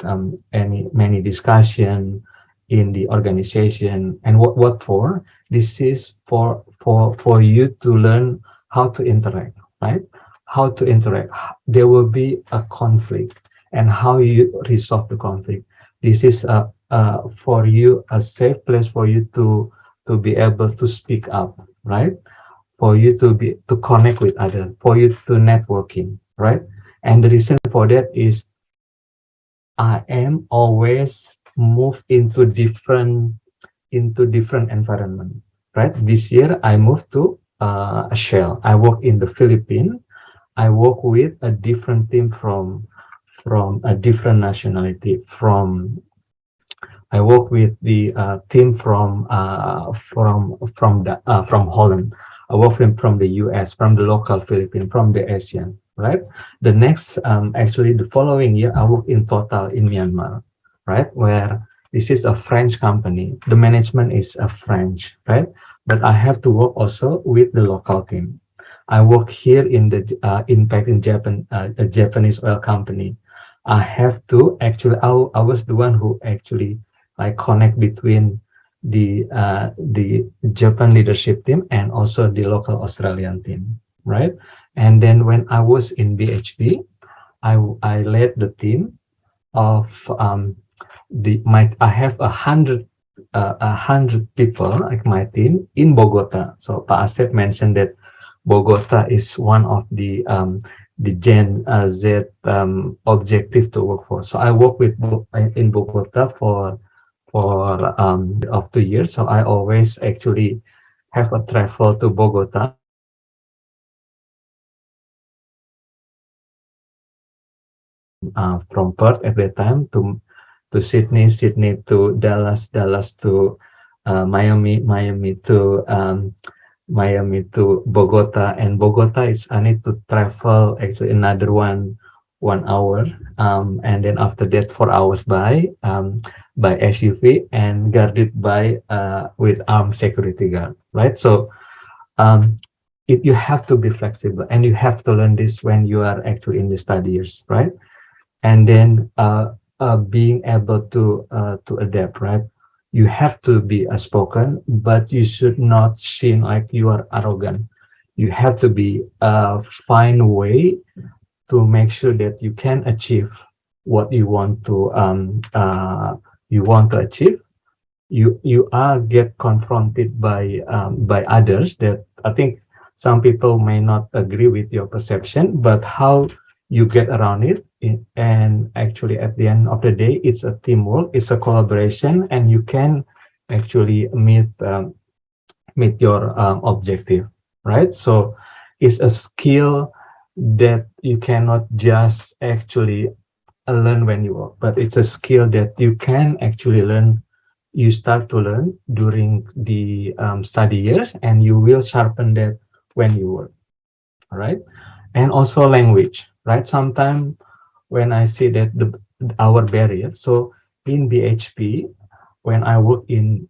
many discussion in the organization, and what for? This is for you to learn how to interact, right? How to interact. There will be a conflict, and how you resolve the conflict. This is for you a safe place for you to be able to speak up, right? For you to connect with others, for you to networking, right? And the reason for that is I am always moved into different environment, right? This year I moved to a Shell. I work in the Philippines. I work with a different team from a different nationality. I work with the team from Holland. I work from the US, from the local Philippines, from the Asian, right? The next, actually the following year, I work in Total in Myanmar, right? Where this is a French company. The management is a French, right? But I have to work also with the local team. I work here in the Impact in Japan, a Japanese oil company. I have to actually, I was the one who actually I connect between the Japan leadership team and also the local Australian team, right? And then when I was in BHP, I led the team of I have 100 people like my team in Bogota. So Pak Asep mentioned that Bogota is one of the Gen Z objective to work for. So I work with in Bogota for of 2 years. So I always actually have a travel to Bogota from Perth at that time to Sydney, Sydney to Dallas, Dallas to Miami, Miami to Bogota, and Bogota is I need to travel actually another 1 hour, and then after that 4 hours by SUV and guarded by with armed security guard, right? So you have to be flexible, and you have to learn this when you are actually in the study years, right? And then being able to adapt, right? You have to be outspoken, but you should not seem like you are arrogant. You have to be find a way to make sure that you can achieve what you want to achieve. You are get confronted by others that I think some people may not agree with your perception, but how you get around it, and actually at the end of the day, it's a teamwork, it's a collaboration, and you can actually meet your objective, right? So it's a skill that you cannot just actually learn when you work, but it's a skill that you can actually learn. You start to learn during the study years, and you will sharpen that when you work, all right? And also language, right? Sometimes when I see that our barrier, so in BHP, when I work in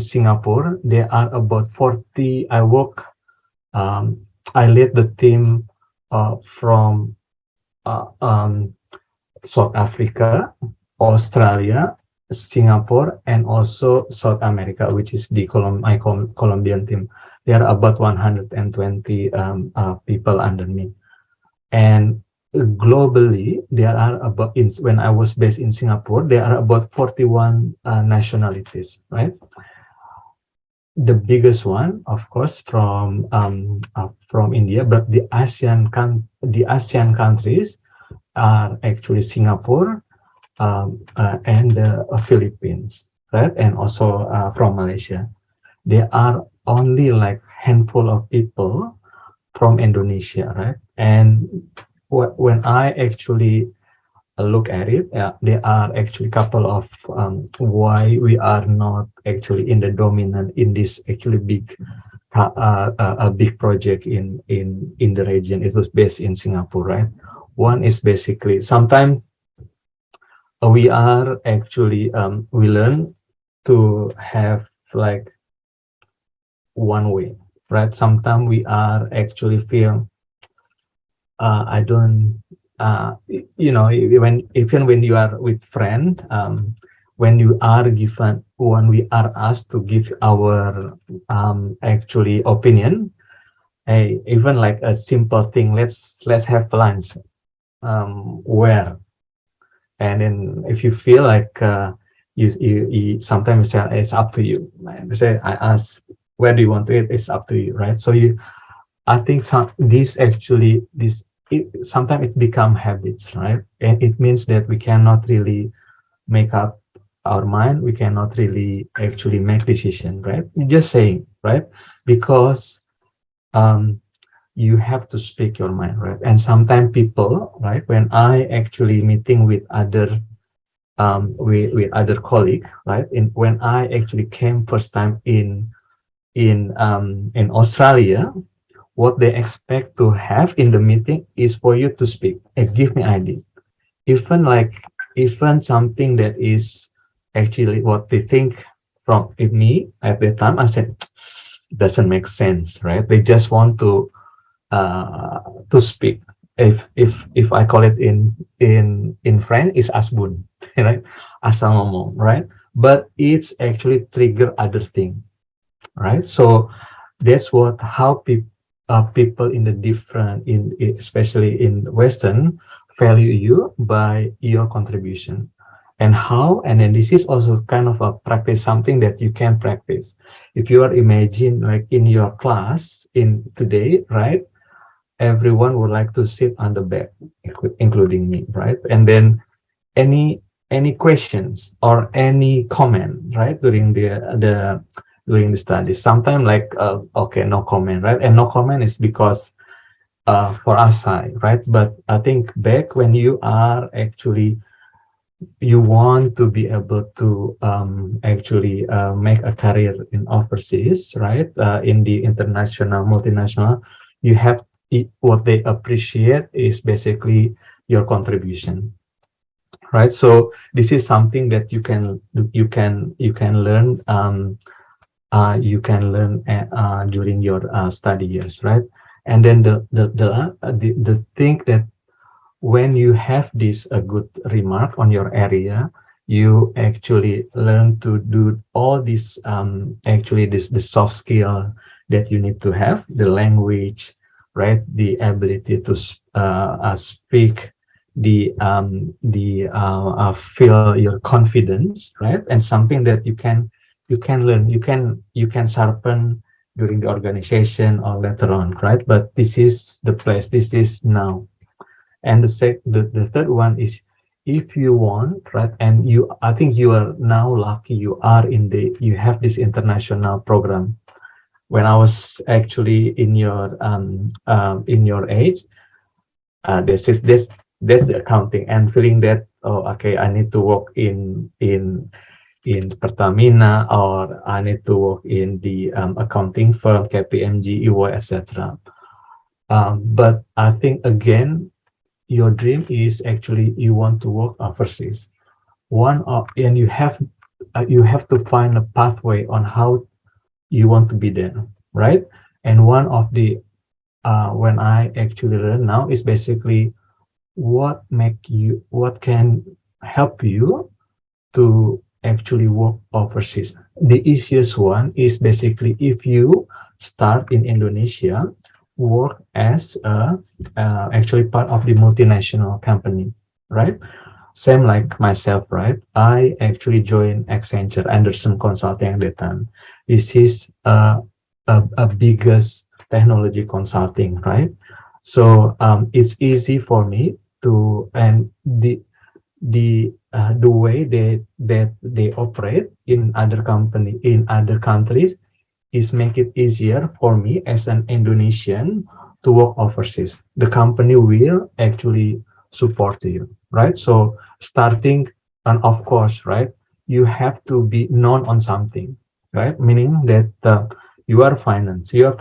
Singapore, there are about 40. I lead the team from South Africa, Australia, Singapore, and also South America, which is the Colombian team. There are about 120 people under me. And globally, there are about, when I was based in Singapore, there are about 41 nationalities, right? The biggest one, of course, from India, but the ASEAN countries are actually Singapore and the Philippines, right? And also from Malaysia. There are only like handful of people from Indonesia, right? And when I actually look at it, there are actually a couple of why we are not actually in the dominant in this actually big a big project in the region. It was based in Singapore, right? One is basically sometimes we are actually we learn to have like one way, right? Sometimes we are actually feel I don't even when you are with friend, when you are given, when we are asked to give our actually opinion, hey, even like a simple thing, let's have lunch, where, and then if you feel like you sometimes say it's up to you, right? They say I ask where do you want to eat, it's up to you, right? So I think sometimes it become habits, right? And it means that we cannot really make up our mind. We cannot really actually make decision, right? Just saying, right? Because you have to speak your mind, right? And sometimes people, right? When I actually meeting with other colleague, right? When I actually came first time in Australia, what they expect to have in the meeting is for you to speak and give me idea. Even something that is actually what they think from me at the time, I said, doesn't make sense, right? They just want to speak. If I call it in French, is asbun, right? Asal ngomong, right? But it's actually trigger other thing, right? So that's how people in the different especially in Western value you by your contribution. And then this is also kind of a practice, something that you can practice. If you are imagine like in your class in today, right? Everyone would like to sit on the back, including me, right? And then any questions or any comment, right? During the study, sometimes like okay, no comment, right? And no comment is because for us high, right? But I think back when you are actually you want to be able to actually make a career in overseas, right? In the international, multinational, you have what they appreciate is basically your contribution, right? So this is something that you can learn. You can learn during your study years, right? And then the thing that when you have this a good remark on your area, you actually learn to do all this actually the soft skill that you need to have, the language, right? The ability to speak, the feel your confidence, right? And something that you can learn, you can sharpen during the organization or later on, right? But this is the place, this is now. And the third one is, if you want, right? And I think you are now lucky you are you have this international program. When I was actually in your age, that's the accounting and feeling that, oh, okay, I need to work in Pertamina, or I need to work in the accounting firm, KPMG, EY, etc. But I think again, your dream is actually you want to work overseas, and you have to find a pathway on how you want to be there, right? And one of the when I actually learn now is basically what can help you to actually work overseas. The easiest one is basically if you start in Indonesia, work as actually part of the multinational company, right? Same like myself, right? I actually joined Accenture Anderson Consulting at that time. This is a biggest technology consulting, right? So it's easy for me to, and the way that they operate in other countries is make it easier for me as an Indonesian to work overseas. The company will actually support you, right? So starting, and of course, right, you have to be known on something, right? Meaning that you are from finance, you are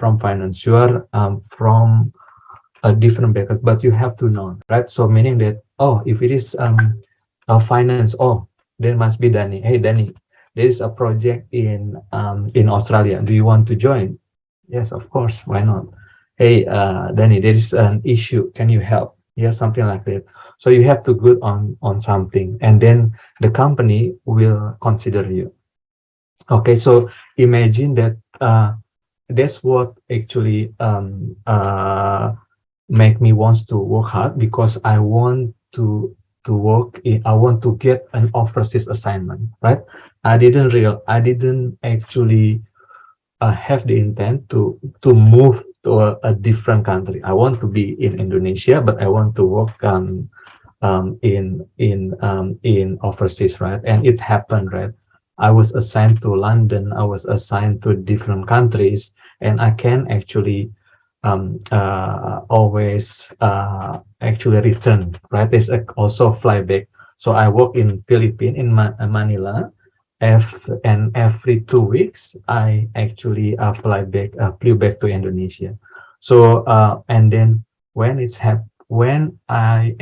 from a different background, but you have to know, right? So meaning that, oh, if it is finance, oh, there must be Danny. Hey, Danny, there is a project in Australia. Do you want to join? Yes, of course. Why not? Hey, Danny, there is an issue. Can you help? Yeah, something like that. So you have to good on something, and then the company will consider you. Okay, so imagine that that's what actually make me wants to work hard, because I want to work in, I want to get an overseas assignment, right? I didn't actually have the intent to move to a different country. I want to be in Indonesia, but I want to work in overseas, right? And it happened, right? I was assigned to London. I was assigned to different countries, and I can actually always actually return, right? There's also fly back. So I work in Philippines, in Manila, and every 2 weeks I actually flew back to Indonesia. So and then when I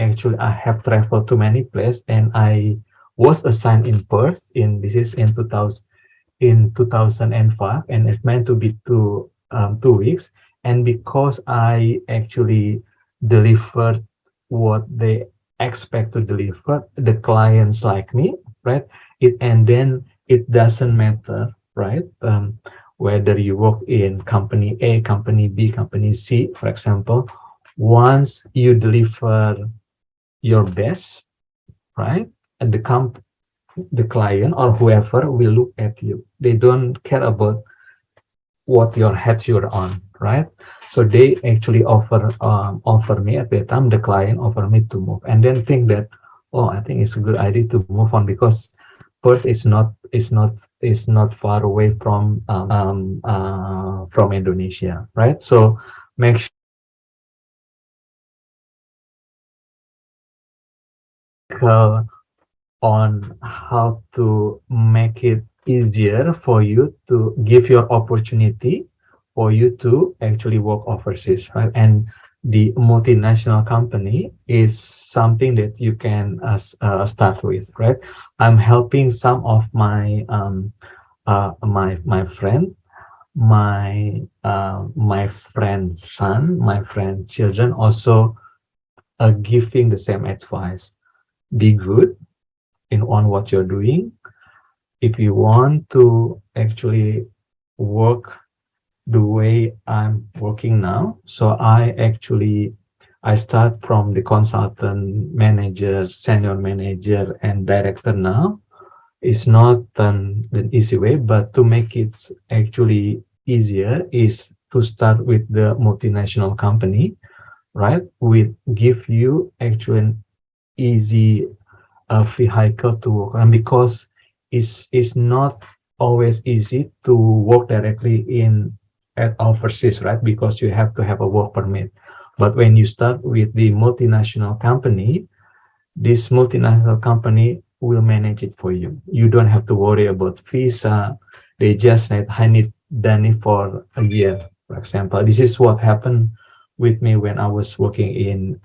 have traveled to many places, and I was assigned in Perth this is in 2005, and it's meant to be 2 weeks. And because I actually delivered what they expect to deliver, the clients like me, right? And then it doesn't matter, right? Whether you work in company A, company B, company C, for example, once you deliver your best, right? And the client or whoever will look at you. They don't care about what your hat you're on, right? So they actually offer me at that time, the client offer me to move, and then think that, oh, I think it's a good idea to move on, because Perth is not far away from Indonesia, right? So make sure on how to make it easier for you to give your opportunity for you to actually work overseas, right? And the multinational company is something that you can start with, right? I'm helping some of my my friend, my friend's son, my friend's children also giving the same advice. Be good on what you're doing. If you want to actually work the way I'm working now, so I start from the consultant, manager, senior manager, and director now. It's not an easy way, but to make it actually easier is to start with the multinational company, right? We give you actually an easy vehicle to work, and because it's not always easy to work directly at overseas, right? Because you have to have a work permit. But when you start with the multinational company, this multinational company will manage it for you. You don't have to worry about visa. They just said, I need Danny for a year, for example. This is what happened with me when I was working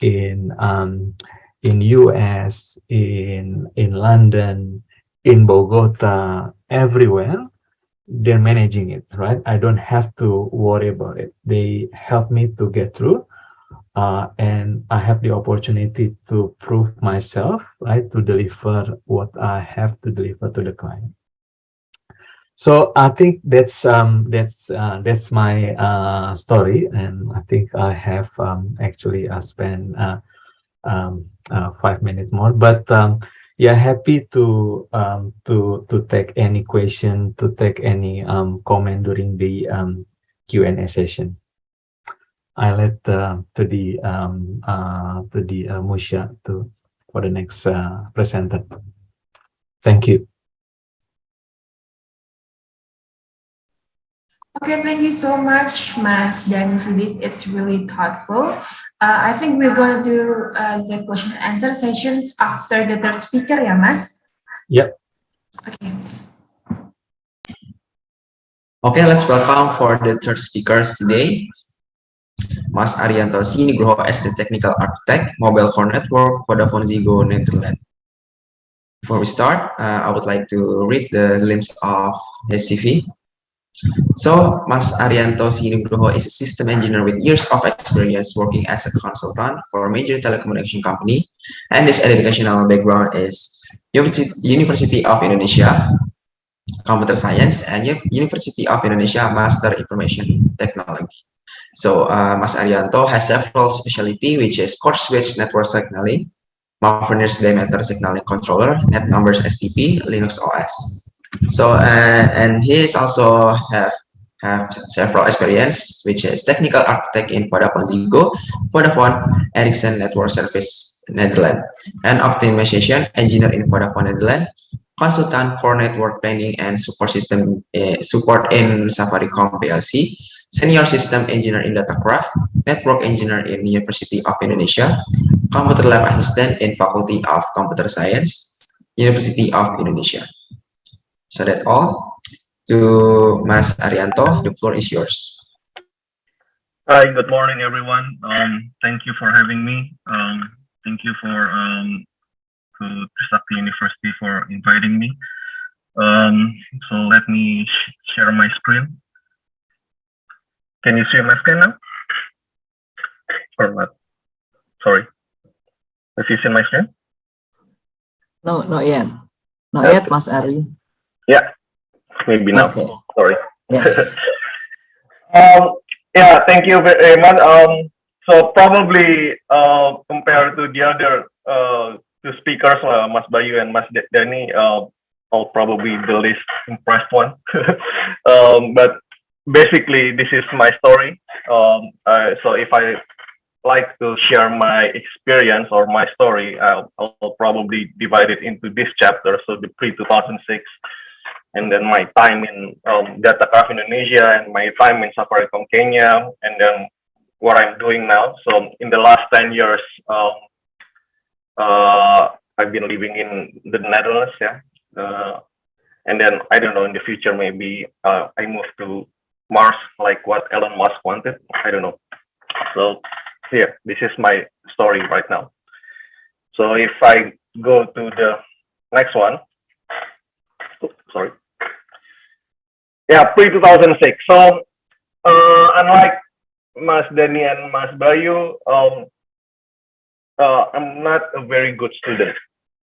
in US, in London, in Bogota, everywhere. They're managing it, right? I don't have to worry about it. They help me to get through, and I have the opportunity to prove myself, right? To deliver what I have to deliver to the client. So I think that's my story, and I think I have actually spent 5 minutes more, but yeah, happy to take any question, to take any comment during the Q&A session. I let to the Musha for the next presenter. Thank you. Okay, thank you so much, Mas Dani Sidik. It's really thoughtful. I think we're going to do the question and answer sessions after the third speaker, ya, Mas? Yep. Okay. Okay, let's welcome for the third speakers today, Mas Arianto Sinigroho as the Technical Architect, Mobile Core Network, Vodafone Ziggo, Netherlands. Before we start, I would like to read the glimpse of his CV. So, Mas Arianto Sinigroho is a system engineer with years of experience working as a consultant for a major telecommunication company, and his educational background is University of Indonesia, Computer Science, and University of Indonesia, Master Information Technology. So, Mas Arianto has several specialty, which is core switch network signaling, Mavenir's diameter signaling controller, net numbers STP, Linux OS. So, and he is also have several experience, which is technical architect in Vodafone Ziggo, Vodafone Ericsson Network Service Netherlands, and optimization engineer in Vodafone Netherlands, consultant core network planning and support system support in Safaricom PLC, senior system engineer in Datacraft, network engineer in University of Indonesia, computer lab assistant in Faculty of Computer Science, University of Indonesia. So that's all. To Mas Arianto, the floor is yours. Hi, good morning, everyone. Thank you for having me. Thank you for to Trisakti University for inviting me. So let me share my screen. Can you see my screen now? Or not? Sorry. Have you seen my screen? No, not yet. Not yet, Mas Ari. Yeah, maybe now. Okay. Sorry. Yes. Yeah, thank you very much. So probably compared to the other two speakers, Mas Bayu and Mas Dani, I'll probably the least impressed one. But basically, this is my story. So if I like to share my experience or my story, I'll probably divide it into this chapter. So the pre-2006, and then my time in Datacraft Indonesia, and my time in Safaricom Kenya, and then what I'm doing now. So in the last 10 years, I've been living in the Netherlands, yeah. And then I don't know, in the future maybe I move to Mars, like what Elon Musk wanted. I don't know. So here, this is my story right now. So if I go to the next one, sorry. Yeah, pre-2006. So unlike Mas Dani and Mas Bayu, I'm not a very good student.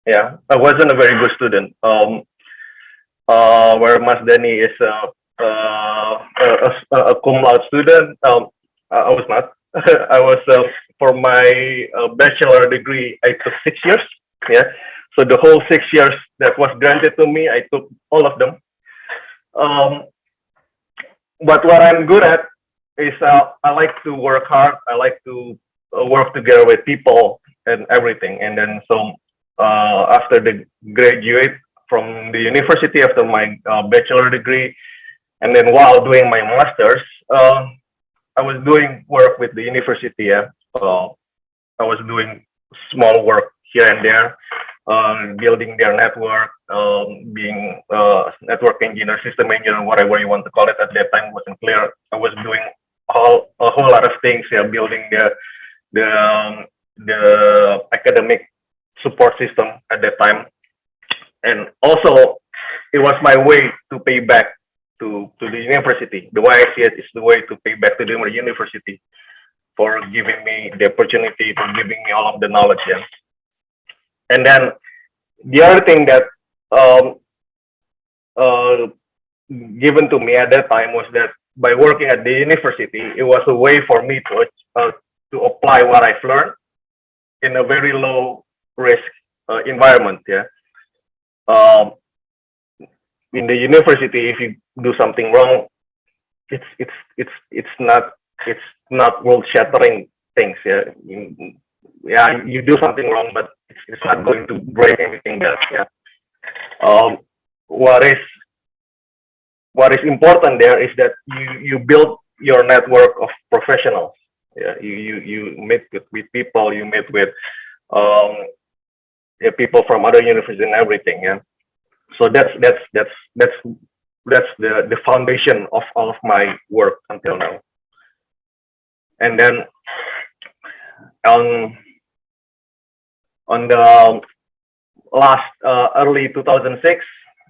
Yeah, I wasn't a very good student. Where Mas Dani is a cum laude student, I was not. I was for my bachelor degree, I took 6 years. Yeah, so the whole 6 years that was granted to me, I took all of them. But what I'm good at is I like to work hard. I like to work together with people and everything. And then so after the graduate from the university after my bachelor degree, and then while doing my master's, I was doing work with the university. Yeah, I was doing small work here and there, building their network, being network engineer, system engineer, whatever you want to call it. At that time, wasn't clear. I was doing a whole lot of things. Yeah, building the the academic support system at that time, and also it was my way to pay back to the university. The way I see it is the way to pay back to the university for giving me the opportunity, for giving me all of the knowledge. Yeah. And then the other thing that given to me at that time was that by working at the university, it was a way for me to apply what I've learned in a very low risk environment. Yeah. In the university, if you do something wrong, it's not world shattering things. Yeah. You do something wrong, but it's not going to break anything else. Yeah. What is important there is that you build your network of professionals. Yeah, you meet with people, you meet with people from other universities and everything. Yeah, so that's the foundation of all of my work until now. And then on the last early 2006,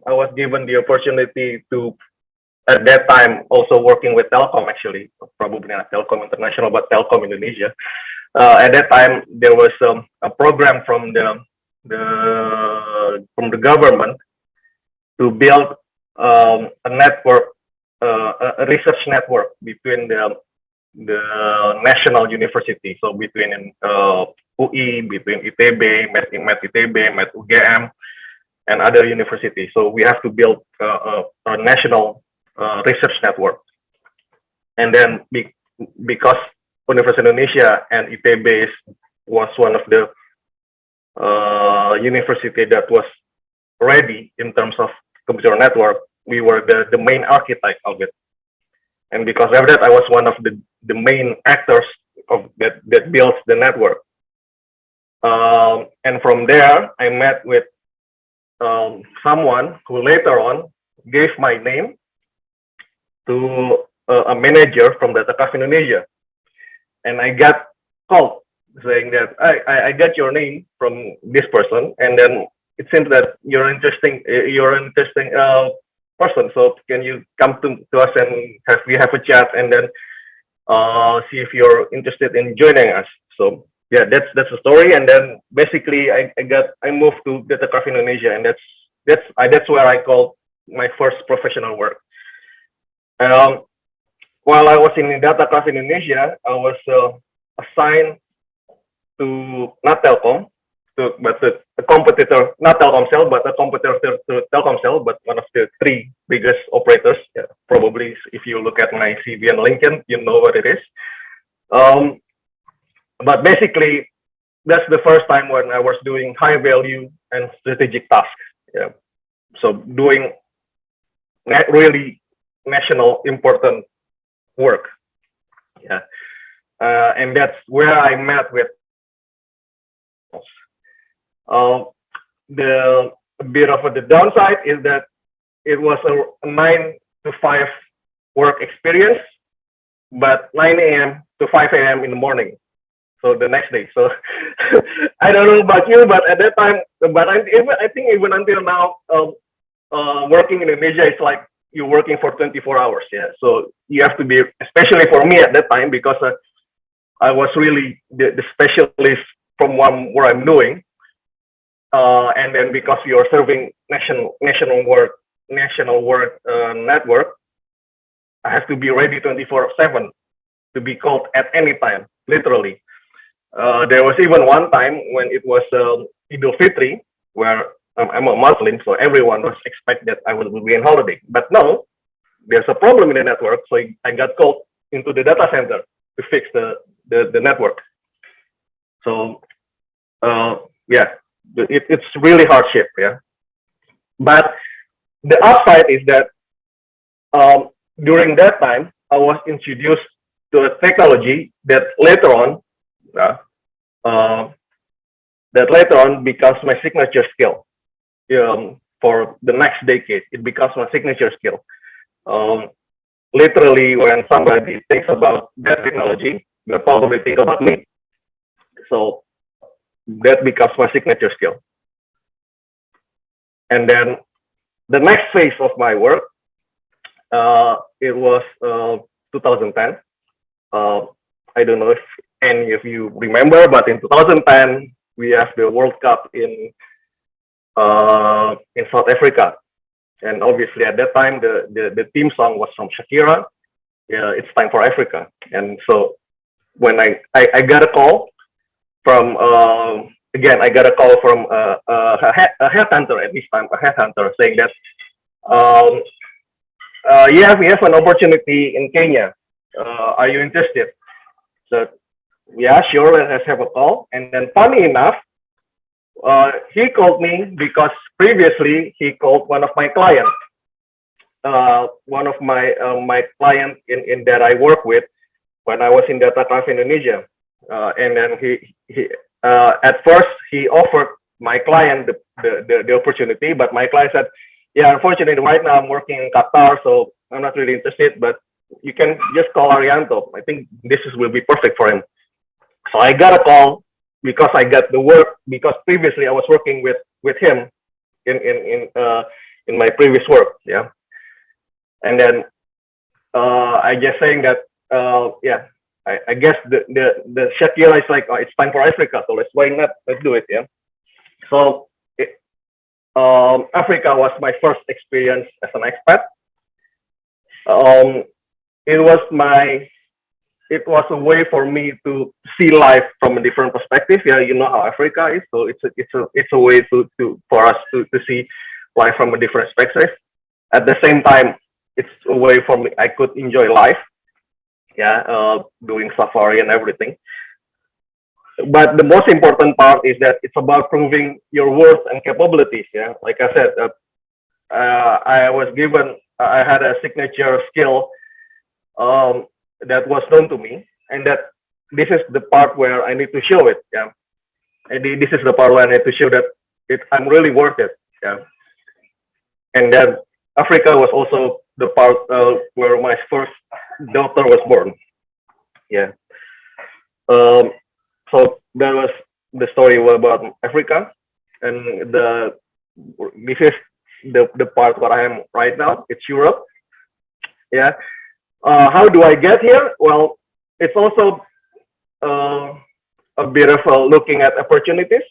I was given the opportunity to, at that time, also working with Telkom, actually, probably not Telkom International, but Telkom Indonesia. At that time, there was a program from the government to build a network, a research network between the national university, so between UI, between ITB, Met ITB, Met UGM, and other universities. So we have to build a national research network. And then because Universitas Indonesia and ITB was one of the university that was ready in terms of computer network, we were the main architect of it. And because of that, I was one of the main actors of that builds the network. And from there, I met with someone who later on gave my name to a manager from Data Indonesia, and I got called saying that I got your name from this person, and then it seems that you're an interesting person. So can you come to us and we have a chat, and then see if you're interested in joining us. So yeah, that's the story. And then basically I moved to Data Indonesia, and that's where I called my first professional work. While I was in Data Indonesia, I was assigned to not Telkom, but a competitor, not Telkomsel, but a competitor to Telkomsel, but one of the three biggest operators. Yeah, probably if you look at my CV and LinkedIn, you know what it is. But basically, that's the first time when I was doing high value and strategic tasks. Yeah, so doing really national important work. Yeah, and that's where I met with. The bit of the downside is that it was a 9 to 5 work experience, but 9 a.m. to 5 a.m. in the morning. So the next day. So I don't know about you, but at that time, but I think even until now, working in Indonesia, it's like you're working for 24 hours. Yeah. So you have to be, especially for me at that time, because I was really the specialist from where I'm doing. And then because you're serving national work network, I have to be ready 24/7 to be called at any time, literally. There was even one time when it was Idul Fitri, where I'm a Muslim, so everyone was expected I will be on holiday. But no, there's a problem in the network, so I got called into the data center to fix the network. So yeah. It's really hardship, yeah. But the upside is that during that time, I was introduced to a technology that later on becomes my signature skill. For the next decade, it becomes my signature skill. Literally, when somebody thinks about that technology, they'll probably think about me. So that becomes my signature skill. And then the next phase of my work, it was 2010. I don't know if any of you remember, but in 2010 we have the World Cup in South Africa, and obviously at that time the theme song was from Shakira. Yeah, it's time for Africa. And so when I got a call from again, I got a call from a headhunter at this time, a headhunter saying that yeah, we have an opportunity in Kenya. Are you interested? So yeah, sure, let's have a call. And then funny enough, he called me because previously he called one of my clients. One of my clients in that I work with when I was in Datacraft Indonesia. And then he at first he offered my client the opportunity, but my client said, yeah, unfortunately right now I'm working in Qatar, so I'm not really interested, but you can just call Arianto. I think will be perfect for him. So I got a call because I got the work, because previously I was working with him in my previous work. Yeah. And then I just saying that yeah, I guess the Shakira is like, oh, it's time for Africa, so let's do it. Yeah. So Africa was my first experience as an expat. It was a way for me to see life from a different perspective. Yeah, you know how Africa is, so it's a way for us to see life from a different perspective. At the same time, it's a way for me I could enjoy life. Yeah, doing safari and everything. But the most important part is that it's about proving your worth and capabilities. Yeah, like I said, I had a signature skill that was known to me, and that this is the part where I need to show it. Yeah, and this is the part where I need to show that I'm really worth it. Yeah, and then Africa was also the part where my first daughter was born. Yeah, so that was the story about Africa, and this is the part where I am right now. It's Europe. Yeah. How do I get here? Well, it's also a bit of looking at opportunities.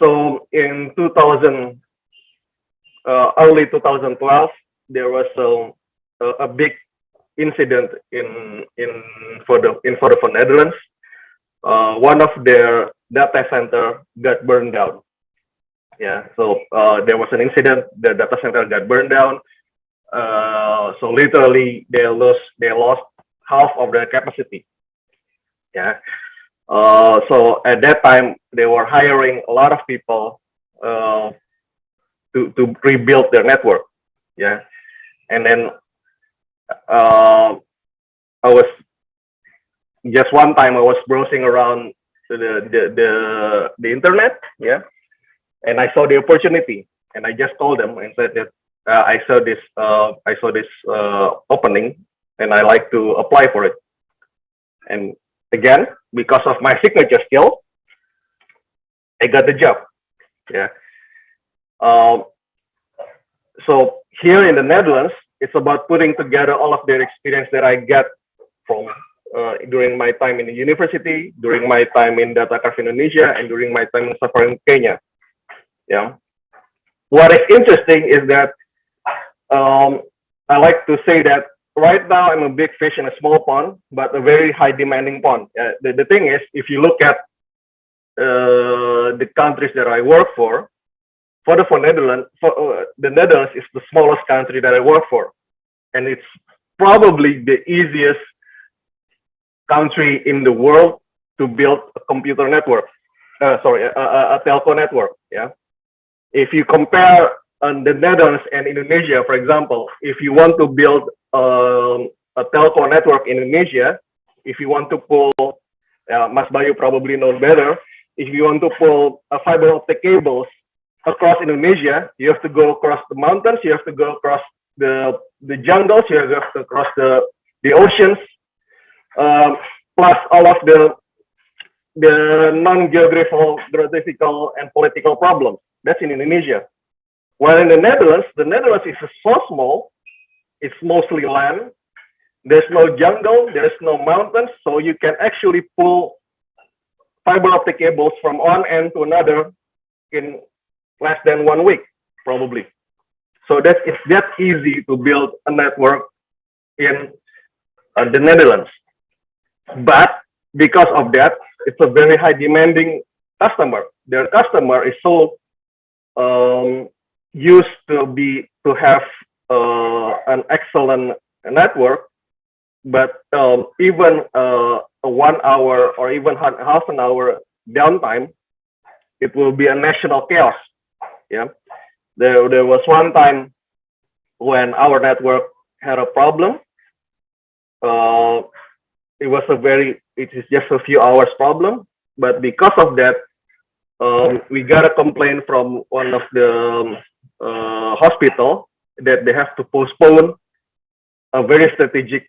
So in early 2012, there was a big incident in Vodafone Netherlands. One of their data center got burned down. Yeah, so there was an incident. The data center got burned down. So literally they lost half of their capacity. Yeah. So at that time they were hiring a lot of people to rebuild their network. Yeah. And then I was just one time I was browsing around the internet. Yeah. And I saw the opportunity, and I just called them and said that I saw this opening, and I like to apply for it. And again, because of my signature skill, I got the job. Yeah. So here in the Netherlands, it's about putting together all of their experience that I get from during my time in the university, during my time in Datacraft Indonesia, and during my time in Safari in Kenya. Yeah. What is interesting is that I like to say that right now I'm a big fish in a small pond, but a very high demanding pond. The thing is, if you look at the countries that I work for the Netherlands, the Netherlands is the smallest country that I work for, and it's probably the easiest country in the world to build a computer network. A telco network. Yeah. If you compare the Netherlands and Indonesia, for example, if you want to build a telco network in Indonesia, if you want to pull, Mas Bayu probably knows better, if you want to pull a fiber optic cables across Indonesia, you have to go across the mountains, you have to go across the jungles, you have to cross the oceans, plus all of the non-geographical and political problems. That's in Indonesia. While in the Netherlands is so small, it's mostly land. There's no jungle, there's no mountains, so you can actually pull fiber optic cables from one end to another in less than 1 week, probably. So it's that easy to build a network in the Netherlands. But because of that, it's a very high demanding customer. Their customer is so used to have an excellent network, but even a 1 hour or even half an hour downtime, it will be a national chaos. Yeah, there was one time when our network had a problem. It is just a few hours problem, but because of that, we got a complaint from one of the hospital that they have to postpone a very strategic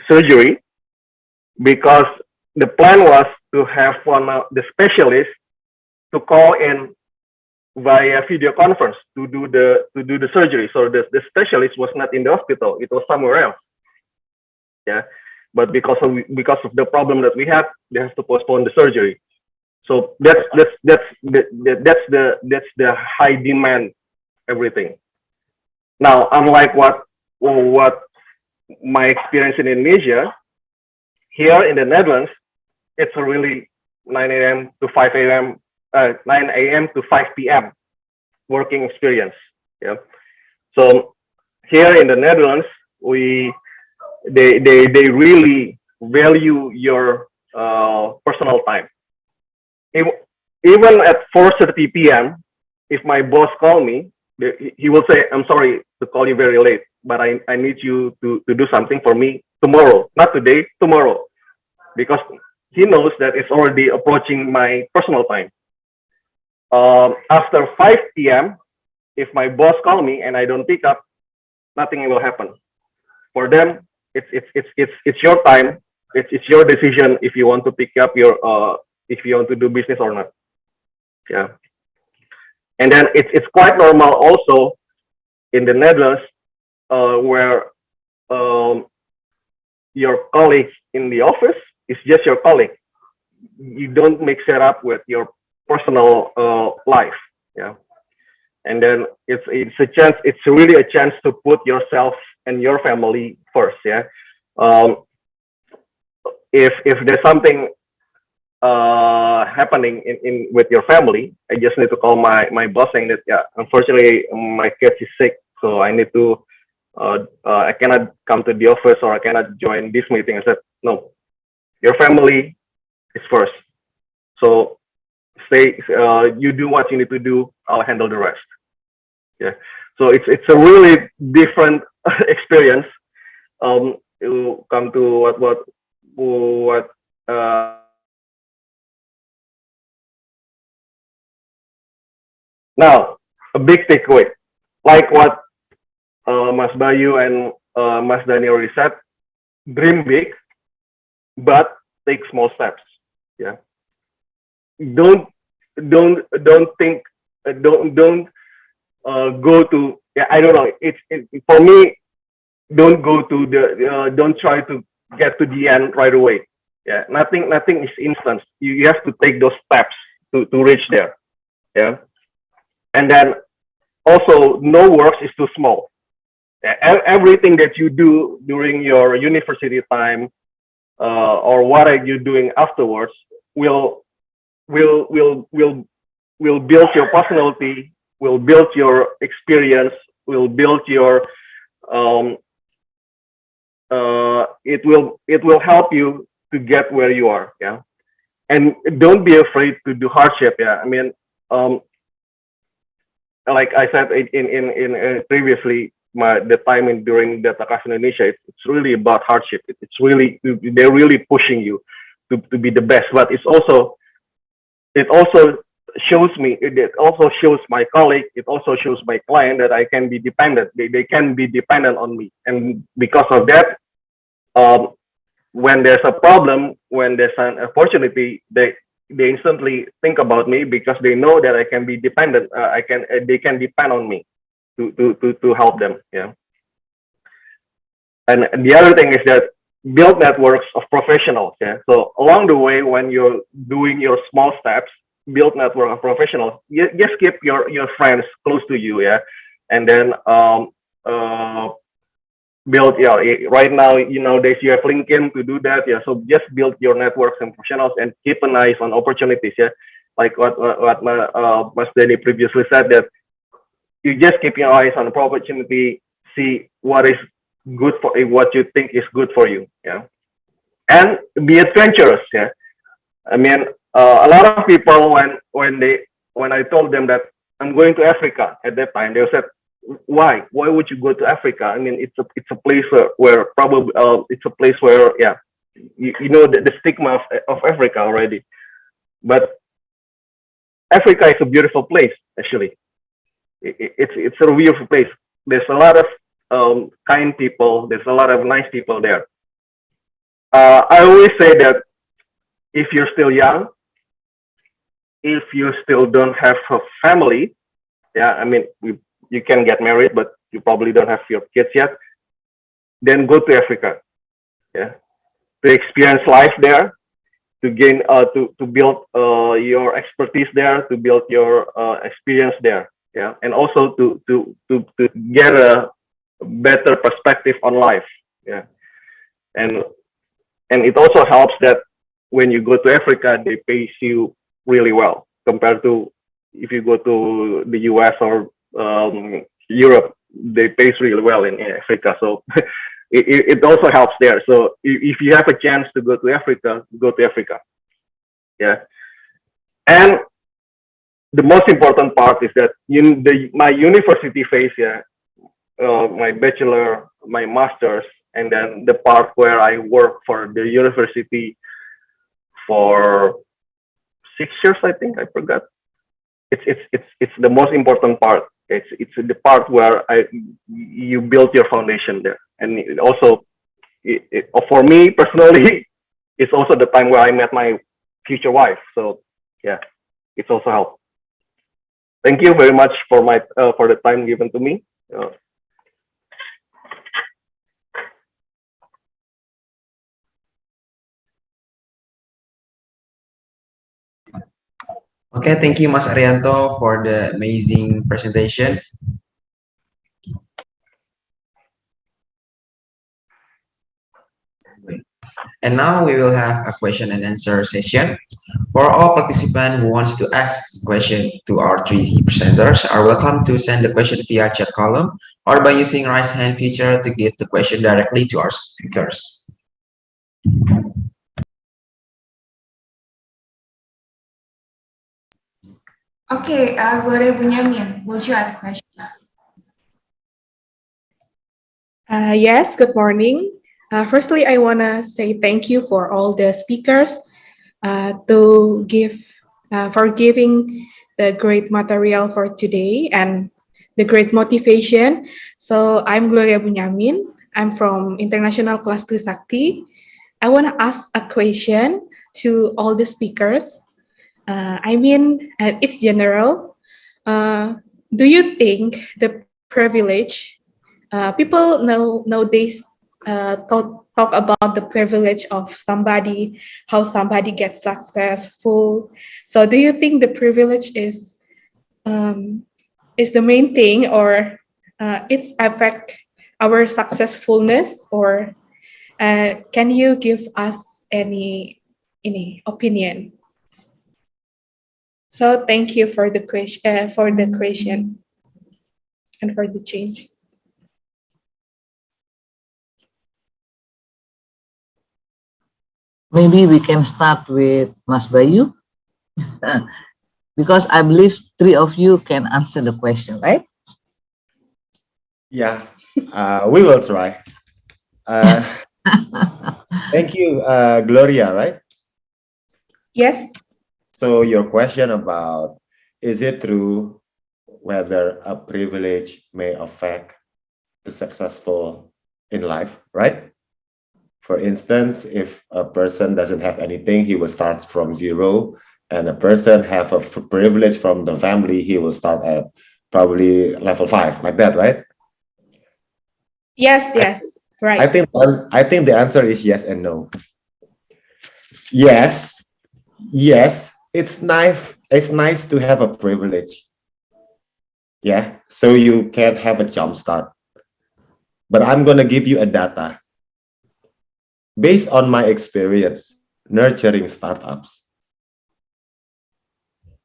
surgery, because the plan was to have one of the specialists to call in via video conference to do the surgery. So the specialist was not in the hospital; it was somewhere else. Yeah, but because of the problem that we had, they have to postpone the surgery. So that's the high demand everything. Now, unlike what my experience in Indonesia, here in the Netherlands, it's a really 9 a.m. to 5 a.m. 9 a.m. to 5 p.m. working experience. Yeah. So here in the Netherlands, they really value your personal time. Even at 4:30 p.m., if my boss call me, he will say, "I'm sorry to call you very late, but I need you to do something for me tomorrow, not today, tomorrow," because he knows that it's already approaching my personal time. After 5 p.m., if my boss call me and I don't pick up, nothing will happen. For them, it's your time. It's your decision if you want to pick up if you want to do business or not. Yeah. And then it's quite normal also in the Netherlands, where your colleague in the office is just your colleague. You don't mix it up with your personal life. Yeah. And then it's a chance. It's really a chance to put yourself and your family first. Yeah. If there's something happening in with your family, I just need to call my boss saying that, yeah, unfortunately my kid is sick, so I need to I cannot come to the office, or I cannot join this meeting. I said, no, your family is first. So you do what you need to do. I'll handle the rest. Yeah. So it's a really different experience. You come to what now, a big takeaway, like what Mas Bayu and Mas Dani already said, dream big, but take small steps. Yeah. Don't think. Don't go to. Yeah, I don't know. For me. Don't go to don't try to get to the end right away. Yeah. Nothing is instant. You have to take those steps to reach there. Yeah. And then also, no work is too small. Everything that you do during your university time, or what are you doing afterwards, will build your personality, will build your experience, will build your it will help you to get where you are. Yeah. And don't be afraid to do hardship. Yeah. I mean, like I said in previously, the time during Data Class Indonesia, it's really about hardship. It's really, they're really pushing you to be the best. But it also shows me, it also shows my colleague, it also shows my client that I can be dependent. They can be dependent on me, and because of that, when there's a problem, when there's an opportunity, they instantly think about me because they know that I can be dependent. They can depend on me to help them. Yeah. And the other thing is that build networks of professionals. Yeah. So along the way, when you're doing your small steps, build network of professionals. Just keep your friends close to you. Yeah. And then build, yeah, right now, nowadays you have LinkedIn to do that. Yeah. So just build your networks and professionals and keep an eye on opportunities. Yeah. Like what Mas Denny previously said, that you just keep your eyes on the opportunity, see what is good for what you think is good for you. Yeah. And be adventurous. Yeah. I mean, a lot of people, when I told them that I'm going to Africa at that time, they said, why would you go to Africa? I mean, it's a place where probably it's a place where, yeah, you know the stigma of Africa already. But Africa is a beautiful place, actually. It's a beautiful place. There's a lot of kind people. There's a lot of nice people there. I always say that if you're still young, if you still don't have a family, yeah, I mean, you can get married, but you probably don't have your kids yet, then go to Africa, yeah, to experience life there, to gain, to build your expertise there, to build your experience there, yeah, and also to get a better perspective on life, yeah, and it also helps that when you go to Africa, they pay you really well compared to if you go to the US or Europe, they pay really well in Africa. So it also helps there. So if you have a chance to go to Africa, go to Africa. Yeah. And the most important part is that my university phase, yeah, my bachelor, my master's, and then the part where I work for the university for 6 years, I think, I forgot. It's the most important part. It's the part where you build your foundation there, and it also, for me personally, it's also the time where I met my future wife. So yeah, it's also helped. Thank you very much for the time given to me. Okay, thank you, Mas Arianto, for the amazing presentation. And now we will have a question and answer session. For all participants who wants to ask question to our three presenters are welcome to send the question via chat column or by using raise hand feature to give the question directly to our speakers. Okay, Gloria Bunyamin, would you have questions? Yes, good morning. Firstly, I want to say thank you for all the speakers for giving the great material for today and the great motivation. So I'm Gloria Bunyamin. I'm from International Class Trisakti. I want to ask a question to all the speakers. It's general. Do you think the privilege, people nowadays talk about the privilege of somebody, how somebody gets successful. So do you think the privilege is the main thing, or it's affect our successfulness, or can you give us any opinion? So thank you for the question and for the change. Maybe we can start with Mas Bayu, because I believe three of you can answer the question, right? Yeah, we will try. Thank you, Gloria, right? Yes. So your question about, is it true whether a privilege may affect the successful in life, right? For instance, if a person doesn't have anything, he will start from zero, and a person have a privilege from the family, he will start at probably level 5, like that, right? Yes, right. I think the answer is yes and no. Yes, it's nice. It's nice to have a privilege. Yeah, so you can have a jump start. But I'm gonna give you a data based on my experience nurturing startups.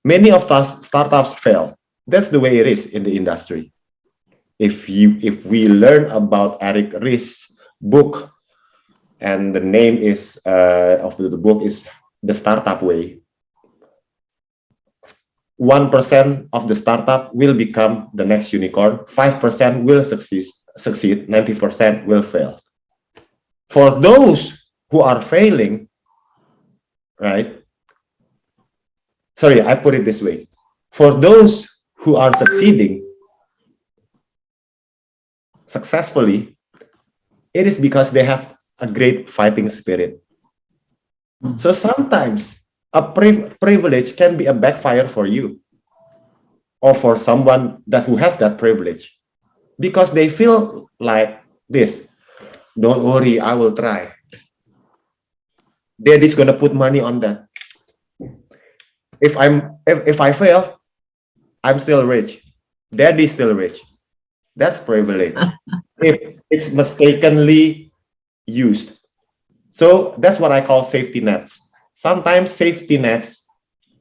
Many of us startups fail. That's the way it is in the industry. If we learn about Eric Ries' book, and the name is of the book is The Startup Way, 1% of the startup will become the next unicorn, 5% will succeed, 90% will fail. For those who are failing, right? Sorry, I put it this way. For those who are succeeding successfully, it is because they have a great fighting spirit. So sometimes a privilege can be a backfire for you or for someone who has that privilege, because they feel like this: don't worry, I will try. Daddy's gonna put money on that. If I fail, I'm still rich. Daddy's still rich. That's privilege. If it's mistakenly used. So that's what I call safety nets. Sometimes safety nets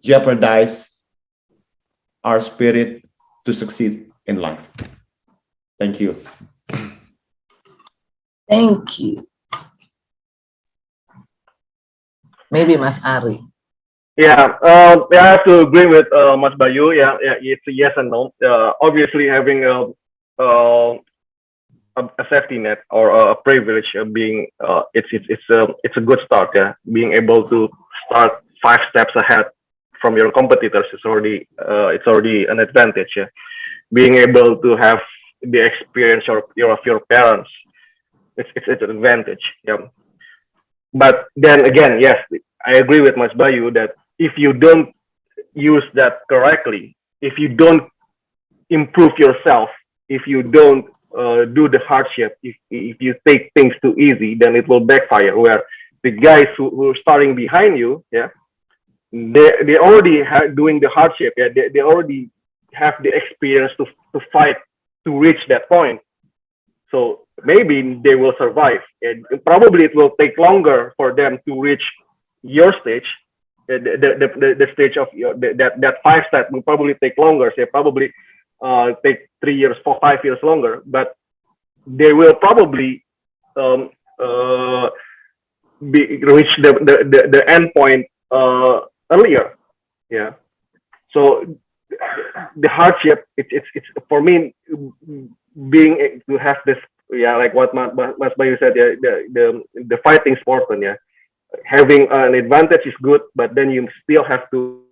jeopardize our spirit to succeed in life. Thank you. Thank you. Maybe Mas Ari. Yeah, I have to agree with Mas Bayu. Yeah, it's a yes and no. Obviously, having a safety net or a privilege being it's a good start. Yeah, being able to start 5 steps ahead from your competitors is already an advantage. Yeah, being able to have the experience of your parents, it's an advantage. Yeah, but then again, yes, I agree with Mas Bayu that if you don't use that correctly, if you don't improve yourself, if you don't do the hardship, if you take things too easy, then it will backfire. Where the guys who are starting behind you, yeah, they already doing the hardship. Yeah, they already have the experience to fight to reach that point. So maybe they will survive. And probably it will take longer for them to reach your stage. The stage of that 5 step will probably take longer. Say probably take 3 years, 4, 5 years longer, but they will probably reach the end point earlier. Yeah. So the hardship, it's for me, being to have this, yeah, like what Mas Bayu said, yeah, the fighting sport, yeah. Having an advantage is good, but then you still have to.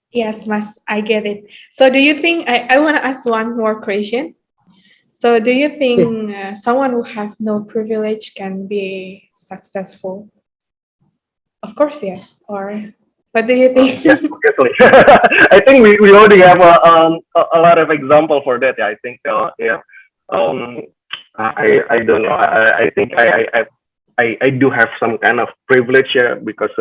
Yes, Mas, I get it. So do you think, I want to ask one more question. So do you think someone who have no privilege can be successful? Of course, yes. Or what do you think? Yes, obviously. I think we already have a lot of example for that. Yeah, I think yeah. I don't know. I think I do have some kind of privilege, because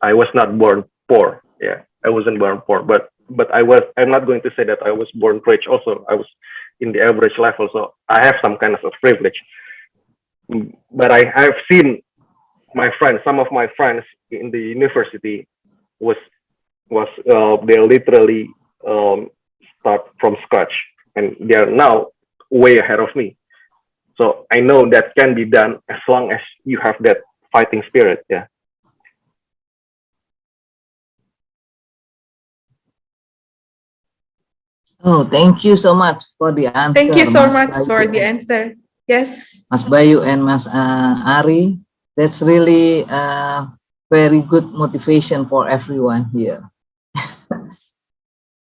I was not born poor. Yeah, I wasn't born poor, but I'm not going to say that I was born rich. Also, I was in the average level, so I have some kind of a privilege. But I have seen my friends, some of my friends in the university they literally start from scratch, and they are now way ahead of me. So I know that can be done as long as you have that fighting spirit. Yeah. Oh, thank you so much for the answer. Thank you so Mas much Bayu. for the answer. Yes. Mas Bayu and Mas Ari, that's really very good motivation for everyone here.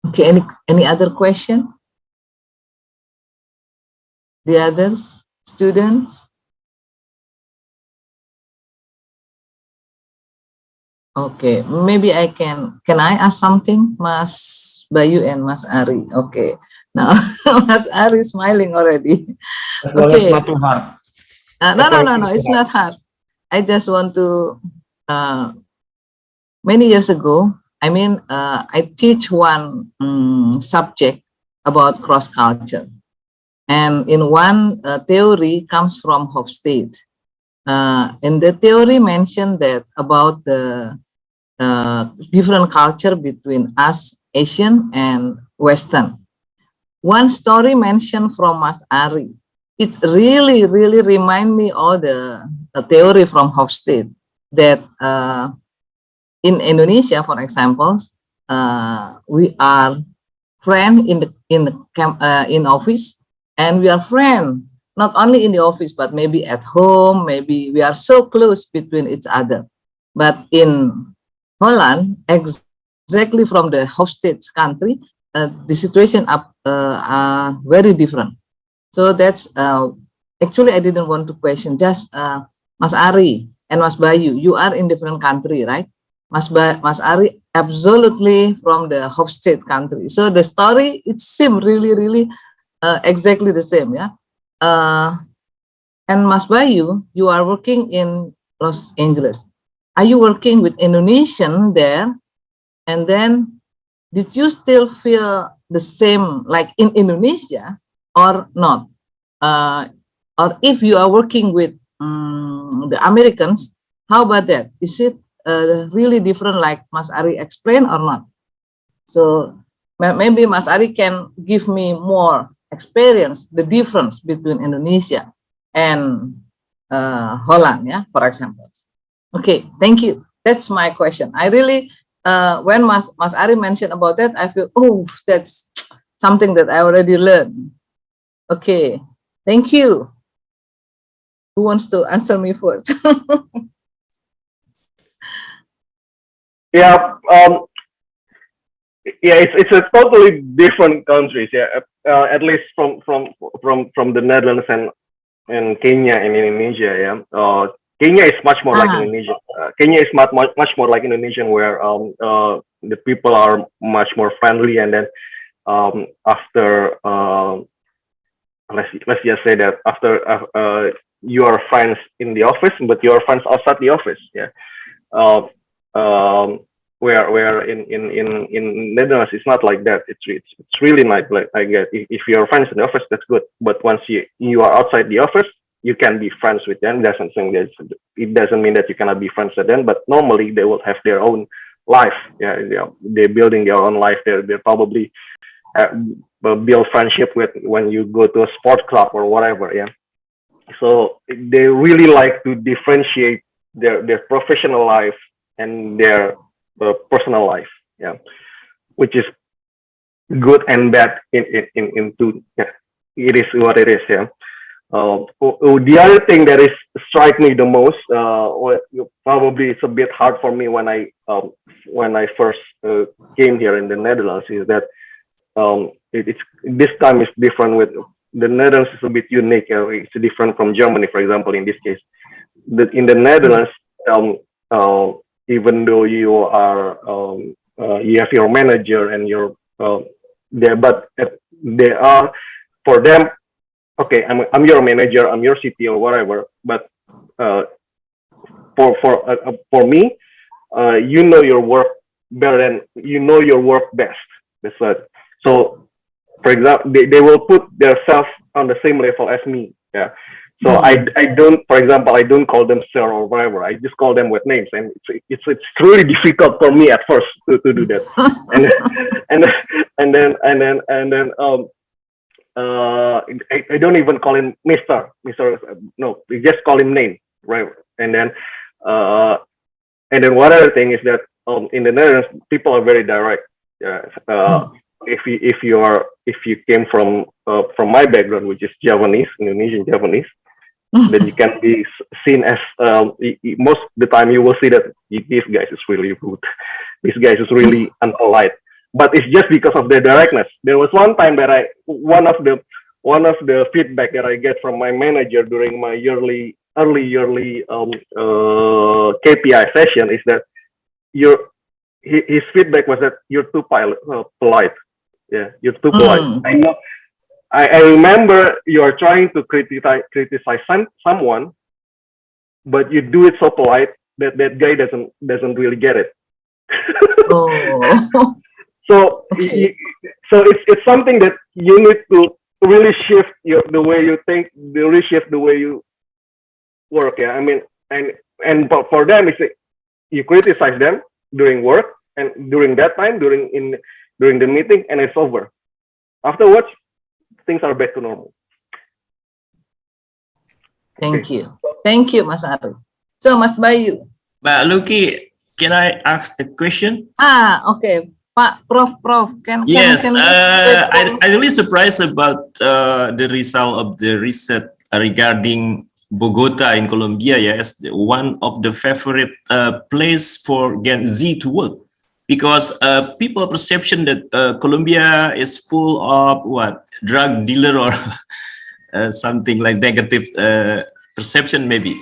Okay, any other question? The others, students? Okay, maybe can I ask something, Mas Bayu and Mas Ari? Okay, now Mas Ari smiling already. As long as Okay. not too hard. No, it's not hard. I just want to, many years ago, I teach one subject about cross culture. And in one theory comes from Hofstede. And the theory mentioned that about the different culture between us, Asian and Western. One story mentioned from Mas Ari. It's really remind me all the theory from Hofstede that in Indonesia, for example, we are friend in office, and we are friend not only in the office but maybe at home. Maybe we are so close between each other. But in Holland, exactly from the Hofstede country, the situation are very different. So that's actually I didn't want to question. Just Mas Ari and Mas Bayu, you are in different country, right? Mas Ari absolutely from the Hofstede country. So the story it seems really exactly the same, yeah. And Mas Bayu, you are working in Los Angeles. Are you working with Indonesian there? And then did you still feel the same like in Indonesia or not? Or if you are working with the Americans, how about that? Is it really different like Mas Ari explained or not? So maybe Mas Ari can give me more experience, the difference between Indonesia and Holland, yeah, for example. Okay, thank you. That's my question. I really, when Mas Ari mentioned about that, I feel, oh, that's something that I already learned. Okay, thank you. Who wants to answer me first? Yeah, it's a totally different countries. Yeah, at least from the Netherlands and Kenya and Indonesia. Yeah, Kenya is much more like Indonesia. Kenya is much more like Indonesian, where the people are much more friendly, and then after let's just say that after you are friends in the office, but you are friends outside the office. Yeah. Where in Netherlands it's not like that. It's really like I get if you're friends in the office, that's good. But once you are outside the office, you can be friends with them. It doesn't mean that you cannot be friends with them. But normally they will have their own life. Yeah, they're building their own life. They're probably build friendship with when you go to a sport club or whatever. Yeah. So they really like to differentiate their professional life and their personal life, yeah, which is good and bad in two. Yeah, it is what it is. Yeah. The other thing that is strike me the most, probably it's a bit hard for me when I first came here in the Netherlands, is that it's this time is different. With the Netherlands is a bit unique. It's different from Germany, for example. In this case, in the Netherlands, even though you are you have your manager and your there, but they are for them. Okay, I'm your manager, I'm your CTO, whatever. But for me, you know your work better than you know your work best. That's what. So, for example, they will put themselves on the same level as me. Yeah. So I don't, for example, I don't call them sir or whatever. I just call them with names, and it's really difficult for me at first to do that. and then I don't even call him Mister. No, we just call him name, right? And then one other thing is that in the Netherlands, people are very direct. If you came from my background, which is Javanese, Indonesian Javanese, then you can be seen as most of the time you will see that this guy is really rude, this guy is really unpolite. but it's just because of the directness. There was one time that one of the feedback that I get from my manager during my early yearly KPI session is that his feedback was that you're too polite. Yeah, you're too polite. I know. I remember you're trying to criticize someone, but you do it so polite that that guy doesn't really get it. Oh. So Okay. so it's something that you need to really shift the way you think, really shift the way you work. Yeah, I mean, and for them, it's you criticize them during work and during that time during the meeting, and it's over. Afterwards, things are back to normal. Thank you. Thank you, Mas Ari. So, Mas Bayu. Mbak Luki, can I ask the question? Okay. Pak Prof, can Yes, you I really surprised about the result of the research regarding Bogota in Colombia, as one of the favorite place for Gen Z to work, because people perception that Colombia is full of drug dealer or something like negative perception maybe.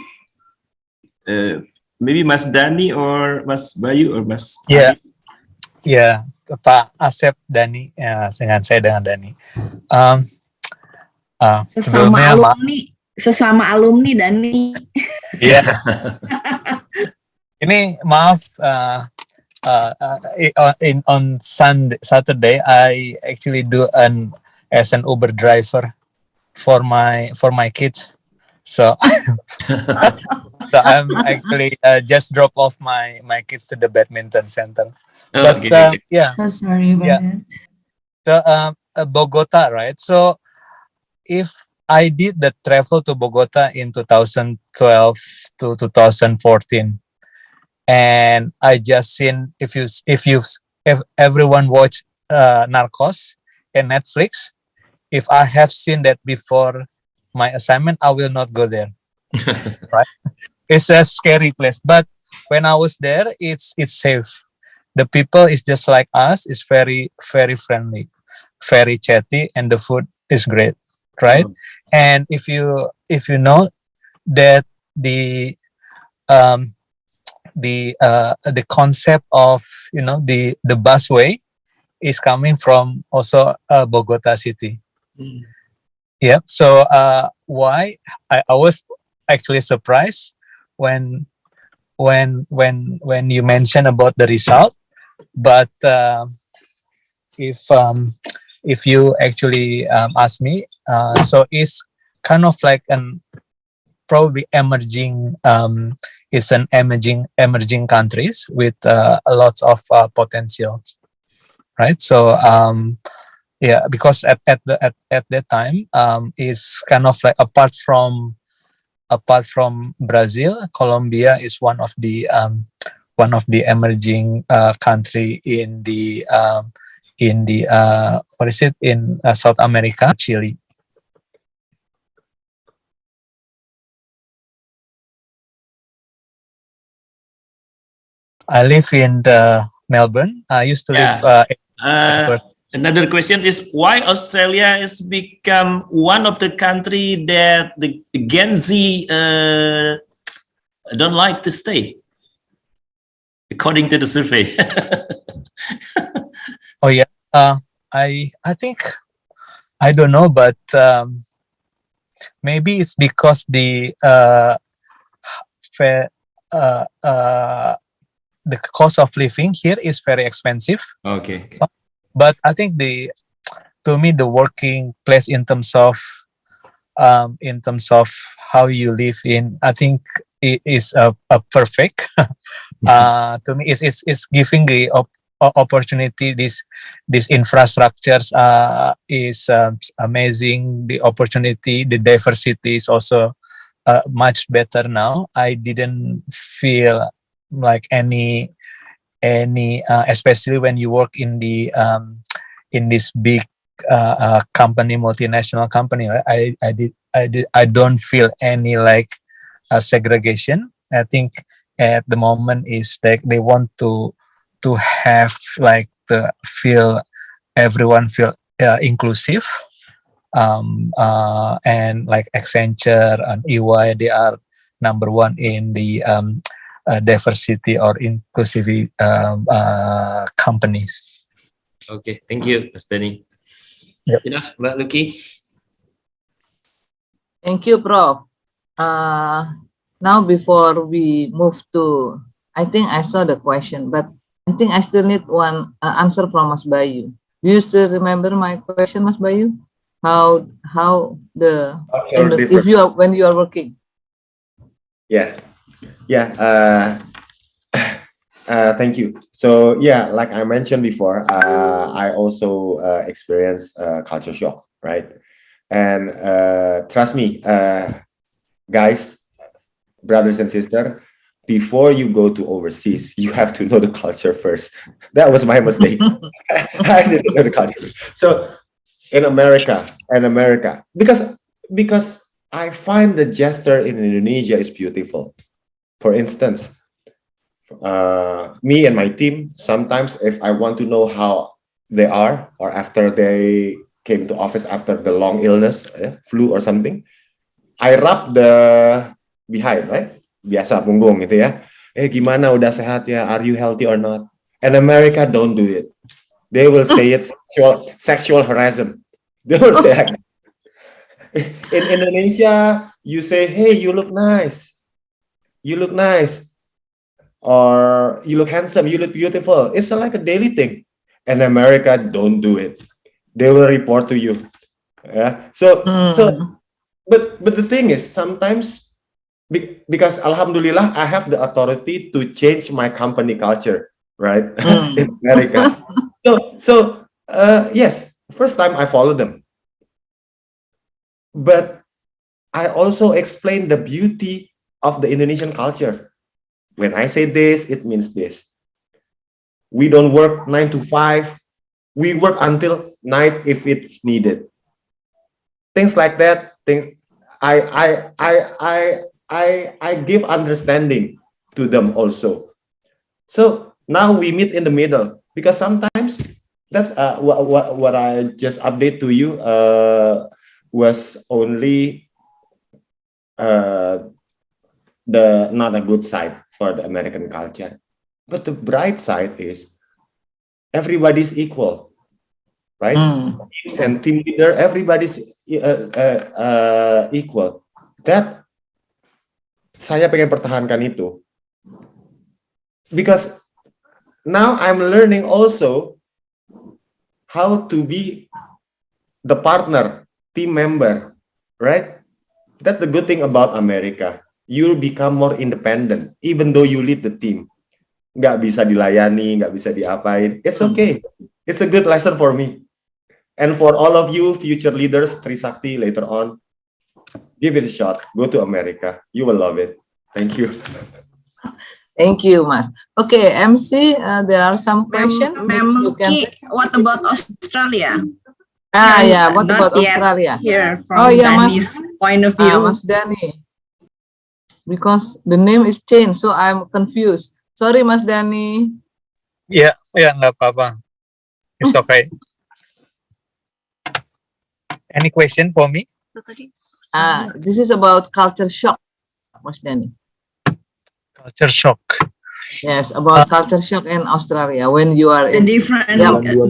Maybe Mas Dani or Mas Bayu or Mas Arif. Ya, Pak Asep Dani, ya, dengan Dani. Sebelumnya Sesama alumni Dani. Iya. Ini maaf, on Saturday I actually do as an Uber driver for my kids. So I'm actually just drop off my kids to the badminton center. But yeah. So sorry about that. So Bogota, right? So if I did the travel to Bogota in 2012 to 2014, and I just seen if everyone watched Narcos in Netflix, if I have seen that before my assignment, I will not go there. Right? It's a scary place, but when I was there, it's safe. The people is just like us. It's very, very friendly, very chatty, and the food is great, right? And if you know that the concept of the busway is coming from also Bogota city. Yeah. So why I was actually surprised when you mentioned about the result, but if you actually ask me, so it's kind of like probably emerging. It's an emerging countries with lots of potential, right? So yeah, because at that time, it's kind of like apart from Brazil, Colombia is one of the emerging country in the in South America, Chile. I live in Melbourne. I used to live. Another question is why Australia has become one of the country that the Gen Z don't like to stay, according to the survey. Oh yeah, I think I don't know, but maybe it's because the cost of living here is very expensive. Okay. But I think to me the working place in terms of how you live in, I think it is a perfect. To me, it's giving the opportunity. These infrastructures is amazing. The opportunity, the diversity is also much better now. I didn't feel like any especially when you work in the in this big company, multinational company, right? I don't feel any like segregation. I think at the moment is like they want to have like feel everyone feel inclusive. And like Accenture and EY, they are number one in the diversity or inclusivity companies. Okay, thank you, Mas Dani. Yep. Enough, Mbak Lucky. Thank you, Prof. Now, before we move to, I think I saw the question, but I think I still need one answer from Mas Bayu. Do you still remember my question, Mas Bayu? How the if you are when you are working? Yeah. Thank you. So yeah, like I mentioned before, I also experienced culture shock, right? And trust me, guys, brothers and sisters, before you go to overseas, you have to know the culture first. That was my mistake. I didn't know the culture. So in America, because I find the gesture in Indonesia is beautiful. For instance, me and my team, sometimes if I want to know how they are, or after they came to office after the long illness, flu or something, I rub the behind, right? Biasa punggung gitu ya. Gimana, udah sehat ya? Are you healthy or not? And America don't do it. They will say it's sexual harassment. They will say like, in Indonesia, you say, hey, you look nice. You look nice. Or you look handsome, you look beautiful. It's like a daily thing. And America don't do it. They will report to you. Yeah. But the thing is, sometimes, because Alhamdulillah, I have the authority to change my company culture, right? In America. So yes, first time I follow them. But I also explain the beauty of the Indonesian culture. When I say this, it means this. We don't work 9 to 5. We work until night if it's needed. Things like that. I give understanding to them also. So now we meet in the middle, because sometimes that's what I just update to you was only the not a good side for the American culture. But the bright side is everybody's equal, right? And team leader, everybody's equal. That saya pengen pertahankan itu, because now I'm learning also how to be the partner, team member, right? That's the good thing about America. You become more independent, even though you lead the team. Nggak bisa dilayani, nggak bisa diapain. It's okay. It's a good lesson for me. And for all of you future leaders, Trisakti later on, give it a shot. Go to America. You will love it. Thank you. Thank you, Mas. Okay, MC, there are some questions. What about Australia? Yeah, what about Australia? Here from Dani's point of view. Mas Dani. Because the name is changed, so I'm confused. Sorry, Mas Dani. Yeah, nggak apa-apa. It's okay. Any question for me? This is about culture shock, Mas Dani. Culture shock. Yes, about culture shock in Australia when you are the different culture.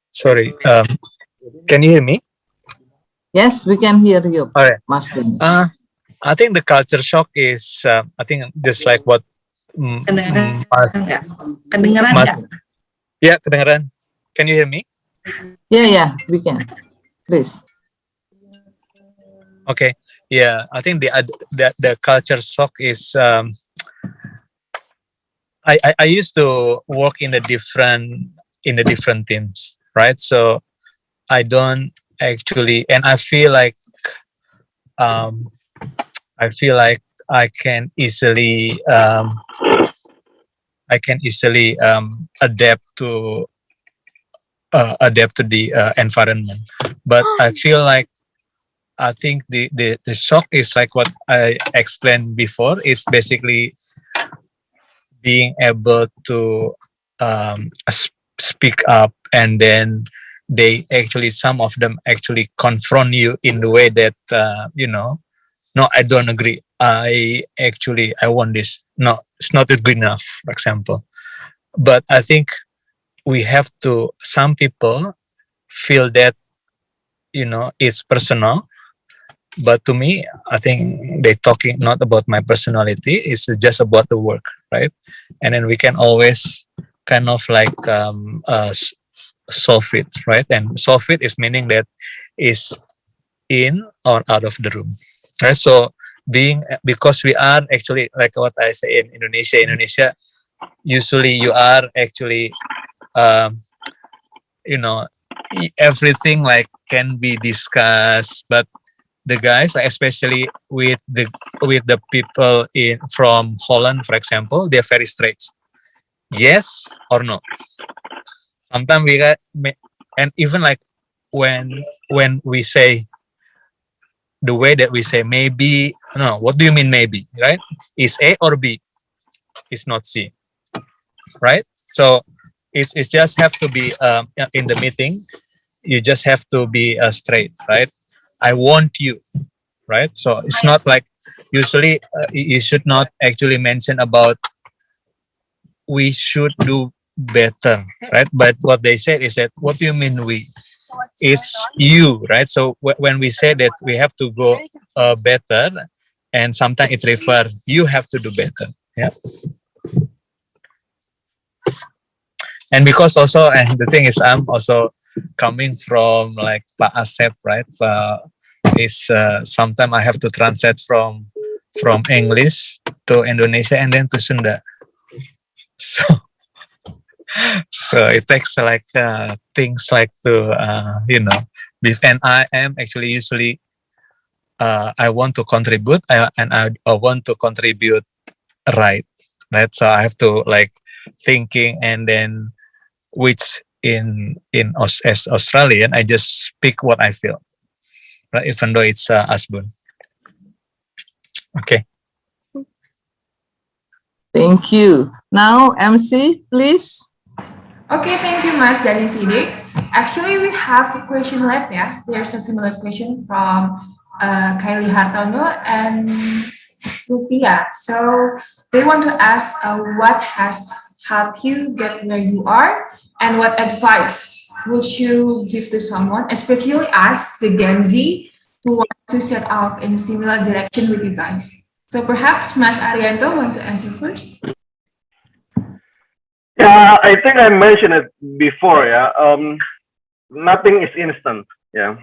Sorry, can you hear me? Yes, we can hear you. All right. Mas Dani. I think the culture shock is, I think just like what Kedengeran nggak? Yeah, kedengeran. Can you hear me? Yeah, we can. Please. Okay. Yeah, I think the culture shock is. I used to work in the different teams, right? So I don't actually, and I feel like I can easily adapt to the environment, but I feel like I think the shock is like what I explained before, is basically being able to speak up, and then they actually, some of them actually confront you in the way that no, I don't agree, I want this, no, it's not good enough, for example. But I think we have to, some people feel that it's personal, but to me, I think they talking not about my personality, it's just about the work, right? And then we can always kind of like solve it, right? And solve it is meaning that is in or out of the room, right? So because we are actually, like what I say, in Indonesia, usually you are actually everything like can be discussed, but the guys, like especially with the people from Holland, for example, they're very straight, yes or no. Sometimes we got, and even like when we say, the way that we say maybe, no, what do you mean maybe, right? Is A or B, it's not C, right? So it's just have to be in the meeting, you just have to be straight, right? I want you, right? So it's not like, usually you should not actually mention about we should do better, right? But what they said is that, what do you mean we? It's you, right? So when we say that we have to go better, and sometimes it refer, you have to do better, yeah. And because also, and the thing is, I'm also coming from like Pak Asep, right? Is sometimes I have to translate from English to Indonesia and then to Sunda. So it takes like things like to and I am actually usually I want to contribute, and I want to contribute right. So I have to like thinking, and then which as Australian, I just speak what I feel, right? Even though it's Asbun. Okay. Thank you. Now, MC, please. Okay, thank you, Mas Dani Sidik. Actually, we have a question left, yeah. There's a similar question from Kylie Hartono and Sophia. So they want to ask what has helped you get where you are, and what advice would you give to someone, especially us, the Gen Z, who wants to set off in a similar direction with you guys. So perhaps Mas Arianto want to answer first? Yeah, I think I mentioned it before. Yeah, nothing is instant. Yeah,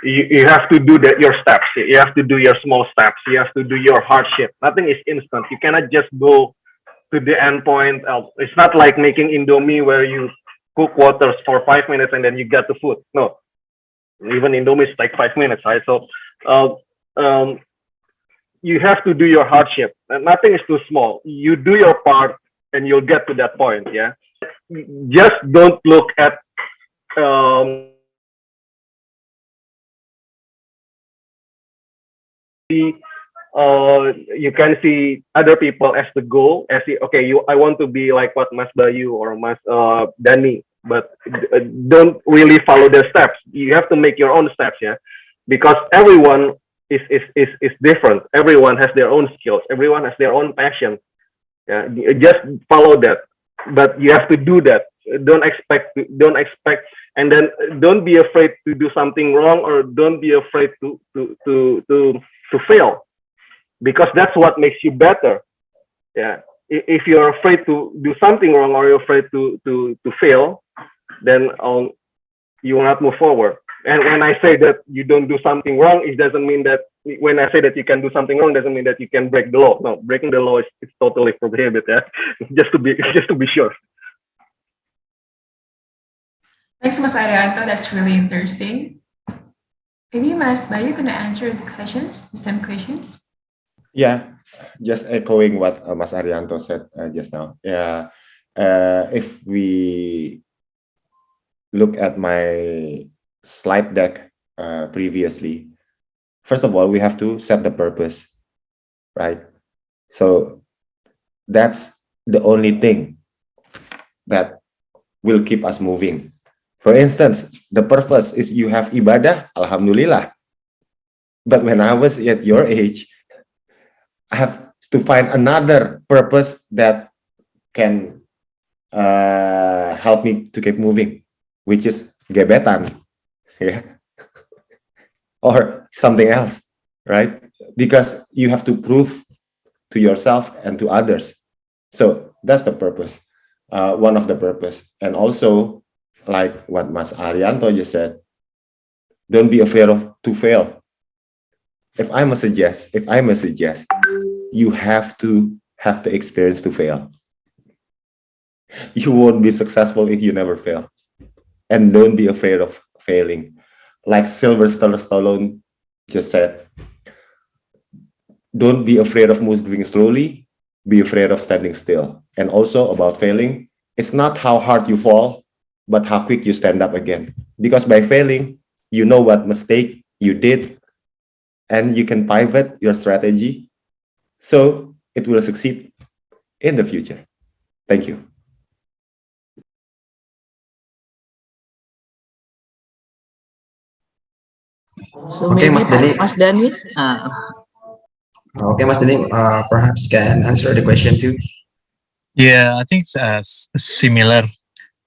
you have to do your steps. You have to do your small steps. You have to do your hardship. Nothing is instant. You cannot just go to the end point. It's not like making Indomie where you cook waters for 5 minutes and then you get the food. No, even Indomie is like 5 minutes, right? So you have to do your hardship. And nothing is too small. You do your part and you'll get to that point. Yeah, just don't look at you can see other people as the goal, as I want to be like what Mas Bayu or Mas Dani, but don't really follow their steps. You have to make your own steps, yeah, because everyone is different. Everyone has their own skills. Everyone has their own passion. Yeah, just follow that, but you have to do that. Don't expect, and then don't be afraid to do something wrong, or don't be afraid to fail, because that's what makes you better. Yeah, if you're afraid to do something wrong, or you're afraid to fail, then you will not move forward. And when I say that you don't do something wrong, it doesn't mean that, when I say that you can do something wrong, doesn't mean that you can break the law. No, breaking the law is totally prohibited. Yeah? just to be sure. Thanks, Mas Arianto. That's really interesting. Maybe Mas Bayu gonna answer the same questions. Yeah, just echoing what Mas Arianto said just now. Yeah, if we look at my slide deck previously, first of all, we have to set the purpose, right? So that's the only thing that will keep us moving. For instance, the purpose is you have ibadah, alhamdulillah. But when I was at your age, I have to find another purpose that can help me to keep moving, which is gebetan, yeah, or something else, right? Because you have to prove to yourself and to others. So that's the purpose, one of the purpose. And also, like what Mas Arianto just said, don't be afraid to fail. If I must suggest, you have to have the experience to fail. You won't be successful if you never fail. And don't be afraid of failing. Like Sylvester Stallone just said, don't be afraid of moving slowly, be afraid of standing still. And also about failing, it's not how hard you fall, but how quick you stand up again. Because by failing, you know what mistake you did, and you can pivot your strategy, so it will succeed in the future. Thank you. So Okay, maybe Mas Dani. Mas Dani. Okay, Mas Dani, perhaps can answer the question too. Yeah, I think it's similar,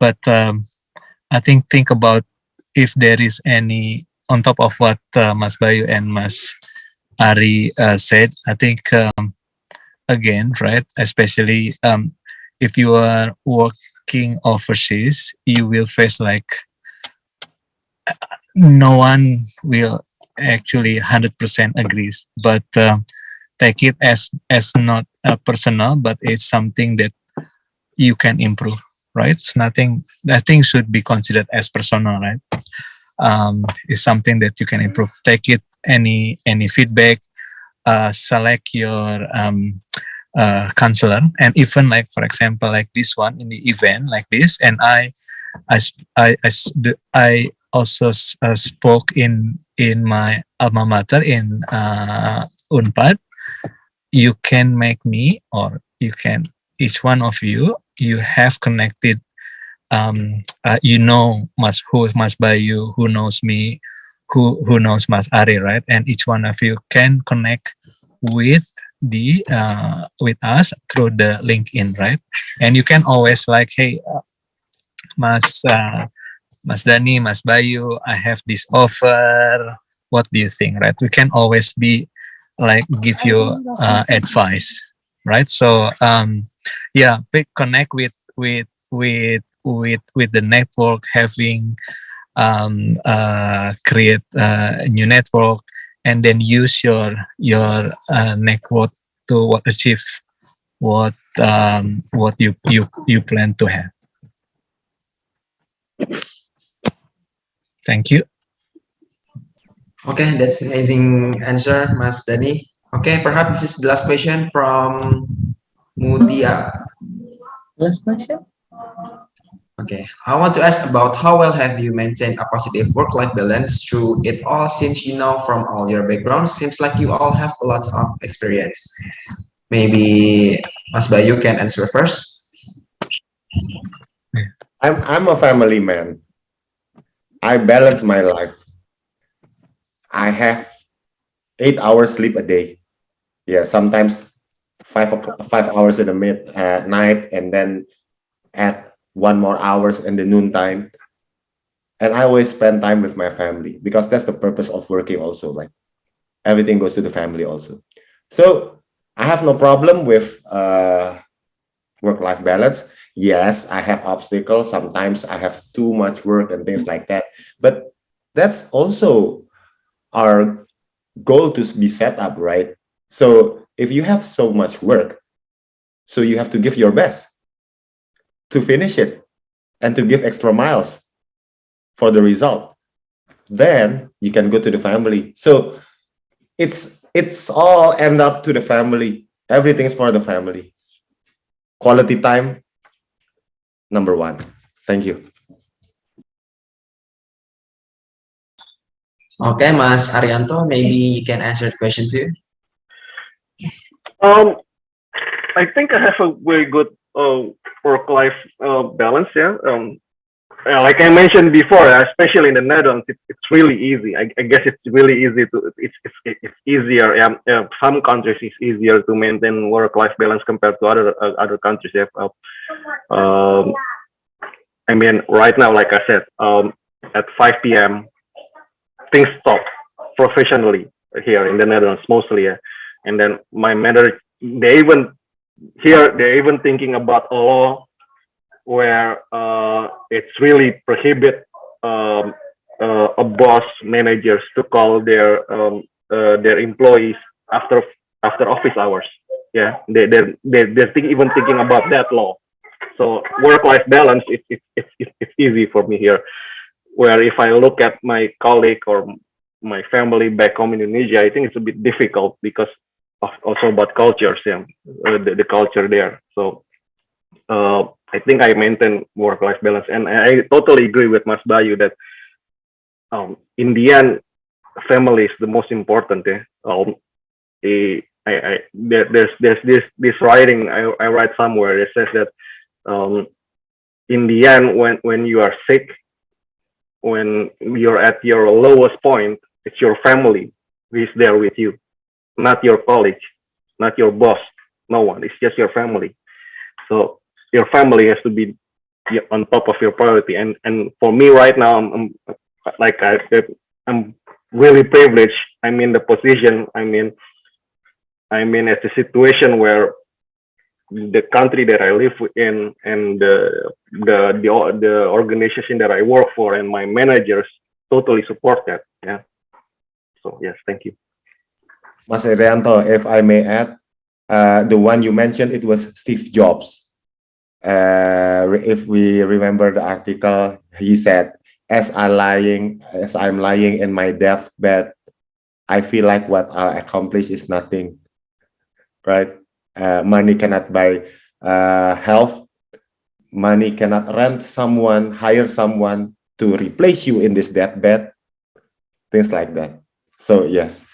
but I think about if there is any on top of what Mas Bayu and Mas Ari said. I think again, right? Especially if you are working overseas, you will face like no one will actually 100% agrees, but take it as not personal, but it's something that you can improve, right? It's nothing should be considered as personal, right? It's something that you can improve. Take it any feedback, select your counselor, and even like, for example, like this one in the event like this, and I also spoke in my alma mater in Unpad. You can make me, or you can, each one of you have connected. You know, who is Mas Bayu, who knows me, who knows Mas Ari, right? And each one of you can connect with the with us through the LinkedIn, right? And you can always like, hey, Mas Dani, Mas Bayu, I have this offer. What do you think, right? We can always be like give you advice, right? So yeah, connect with the network, having create a new network, and then use your network to achieve what you plan to have. Thank you. Okay, that's amazing answer, Mas Dani. Okay, perhaps this is the last question from Mutia. Last question. Okay, I want to ask about how well have you maintained a positive work-life balance through it all, since you know from all your backgrounds, seems like you all have a lot of experience. Maybe Mas Bayu can answer first. I'm a family man. I balance my life. I have 8 hours sleep a day. Yeah, sometimes 5 hours in the night, and then add 1 more hours in the noontime. And I always spend time with my family, because that's the purpose of working also, right? Everything goes to the family also. So I have no problem with work-life balance. Yes, I have obstacles. Sometimes I have too much work and things like that. But that's also our goal to be set up, right? So if you have so much work, so you have to give your best to finish it and to give extra miles for the result. Then you can go to the family. So it's all end up to the family. Everything's for the family. Quality time, number 1. Thank you. Okay, Mas Arianto, maybe you can answer the question too. I think I have a very good work-life balance. Yeah. Like I mentioned before, especially in the Netherlands, it's really easy. I guess it's really easy to it's easier. Some countries it's easier to maintain work-life balance compared to other countries. Yeah. I mean, right now, like I said, at 5 p.m. things stop professionally here in the Netherlands mostly. Yeah. And then my manager, they're even thinking about a law where it's really prohibit a boss managers to call their employees after office hours. Yeah, they're even thinking about that law. So work-life balance, it's easy for me here. Where if I look at my colleague or my family back home in Indonesia, I think it's a bit difficult because of also about cultures, yeah, the culture there. So I think I maintain work-life balance, and I totally agree with Mas Bayu that in the end, family is the most important. Yeah. There's this writing I read somewhere. It says that in the end, when you are sick, when you're at your lowest point, it's your family who is there with you, not your colleague, not your boss, no one. It's just your family. So your family has to be on top of your priority. And for me right now, I'm really privileged. I'm in the position. It's a situation where the country that I live in and the organization that I work for and my managers totally support that. Yeah. So yes, thank you. Mas Erianto, if I may add, the one you mentioned, it was Steve Jobs. If we remember the article, he said, as I'm lying in my deathbed, I feel like what I accomplished is nothing, right? Money cannot buy health. Money cannot hire someone to replace you in this deathbed, things like that. So yes.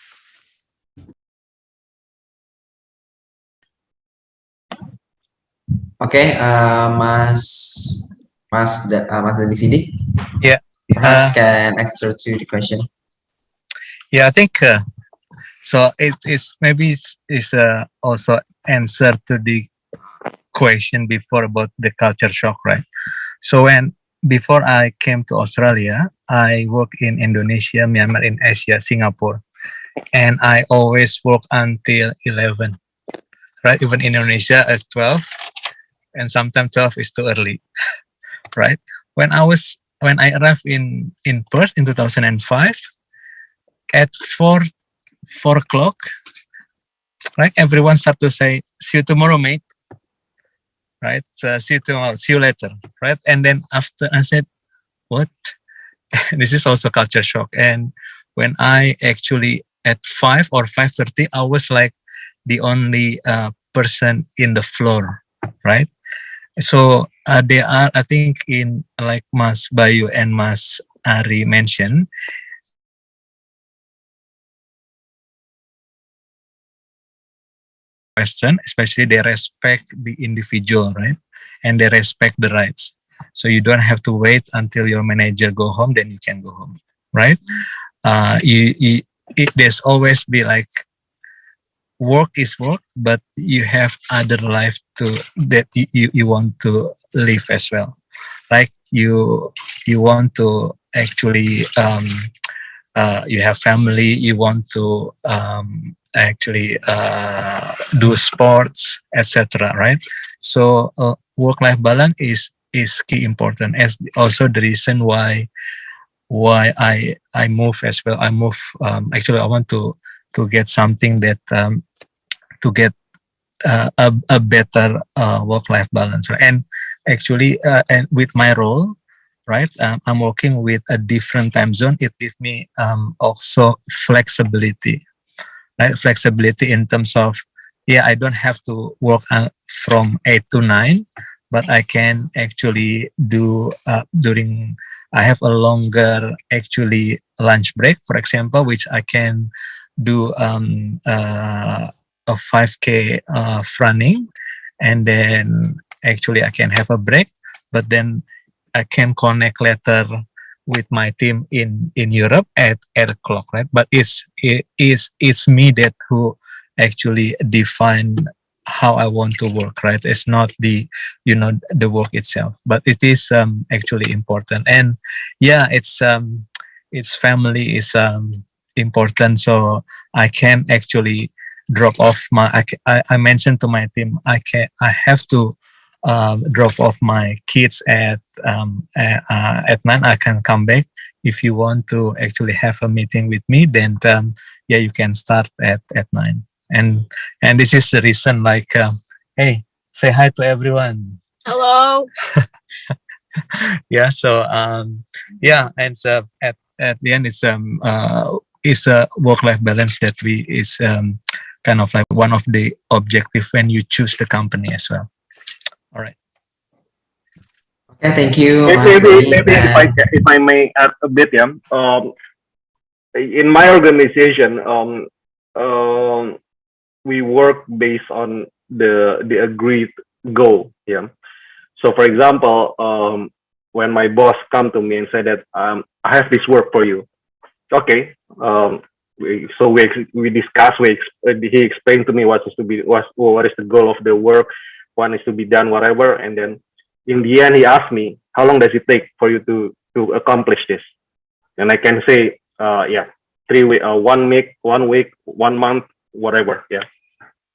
Okay, Mas Dani Sidik. Yeah. Perhaps can answer to the question. Yeah, I think so. It's maybe it's also answer to the question before about the culture shock, right? So before I came to Australia, I worked in Indonesia, Myanmar, in Asia, Singapore, and I always work until 11, right? Even in Indonesia at 12, and sometimes 12 is too early, right? When I arrived in Perth in 2005, at 4 o'clock, right? Everyone start to say, "See you tomorrow, mate." Right? See you tomorrow. See you later. Right? And then after I said, "What?" This is also culture shock. And when I actually at 5 or 5:30, I was like the only person in the floor. Right? So they are, I think, in like Mas Bayu and Mas Ari mentioned, Western, especially they respect the individual, right? And they respect the rights. So you don't have to wait until your manager go home, then you can go home, right? There's always be like, work is work, but you have other life that you want to live as well. Like you want to actually you have family, you want to actually do sports, etc. Right? So work-life balance is key important, as also the reason why I move as well. I move actually I want to get something that to get a better work-life balance, right? And actually and with my role, right, I'm working with a different time zone. It gives me also flexibility, right? Flexibility in terms of, yeah, I don't have to work from 8 to 9, but I can actually do I have a longer actually lunch break, for example, which I can do a 5K running, and then actually I can have a break, but then I can connect later with my team in Europe at 8 o'clock, right? But it's me that who actually define how I want to work, right? It's not the the work itself, but it is actually important. And yeah, it's family is important, so I can actually drop off I mentioned to my team I have to drop off my kids at 9. I can come back. If you want to actually have a meeting with me, then yeah, you can start at 9. And this is the reason, like, hey, say hi to everyone. Hello. Yeah. So yeah, and at the end, it's a work-life balance that is kind of like one of the objective when you choose the company as well. All right. Okay, thank you. Maybe if I may add a bit, yeah. In my organization, we work based on the agreed goal. Yeah. So, for example, when my boss come to me and said that I have this work for you, okay. We discuss. He explained to me what is the goal of the work, what is to be done, whatever, and then in the end he asked me, how long does it take for you to accomplish this? And I can say, yeah, 3 weeks, 1 week, 1 week, 1 month, whatever, yeah.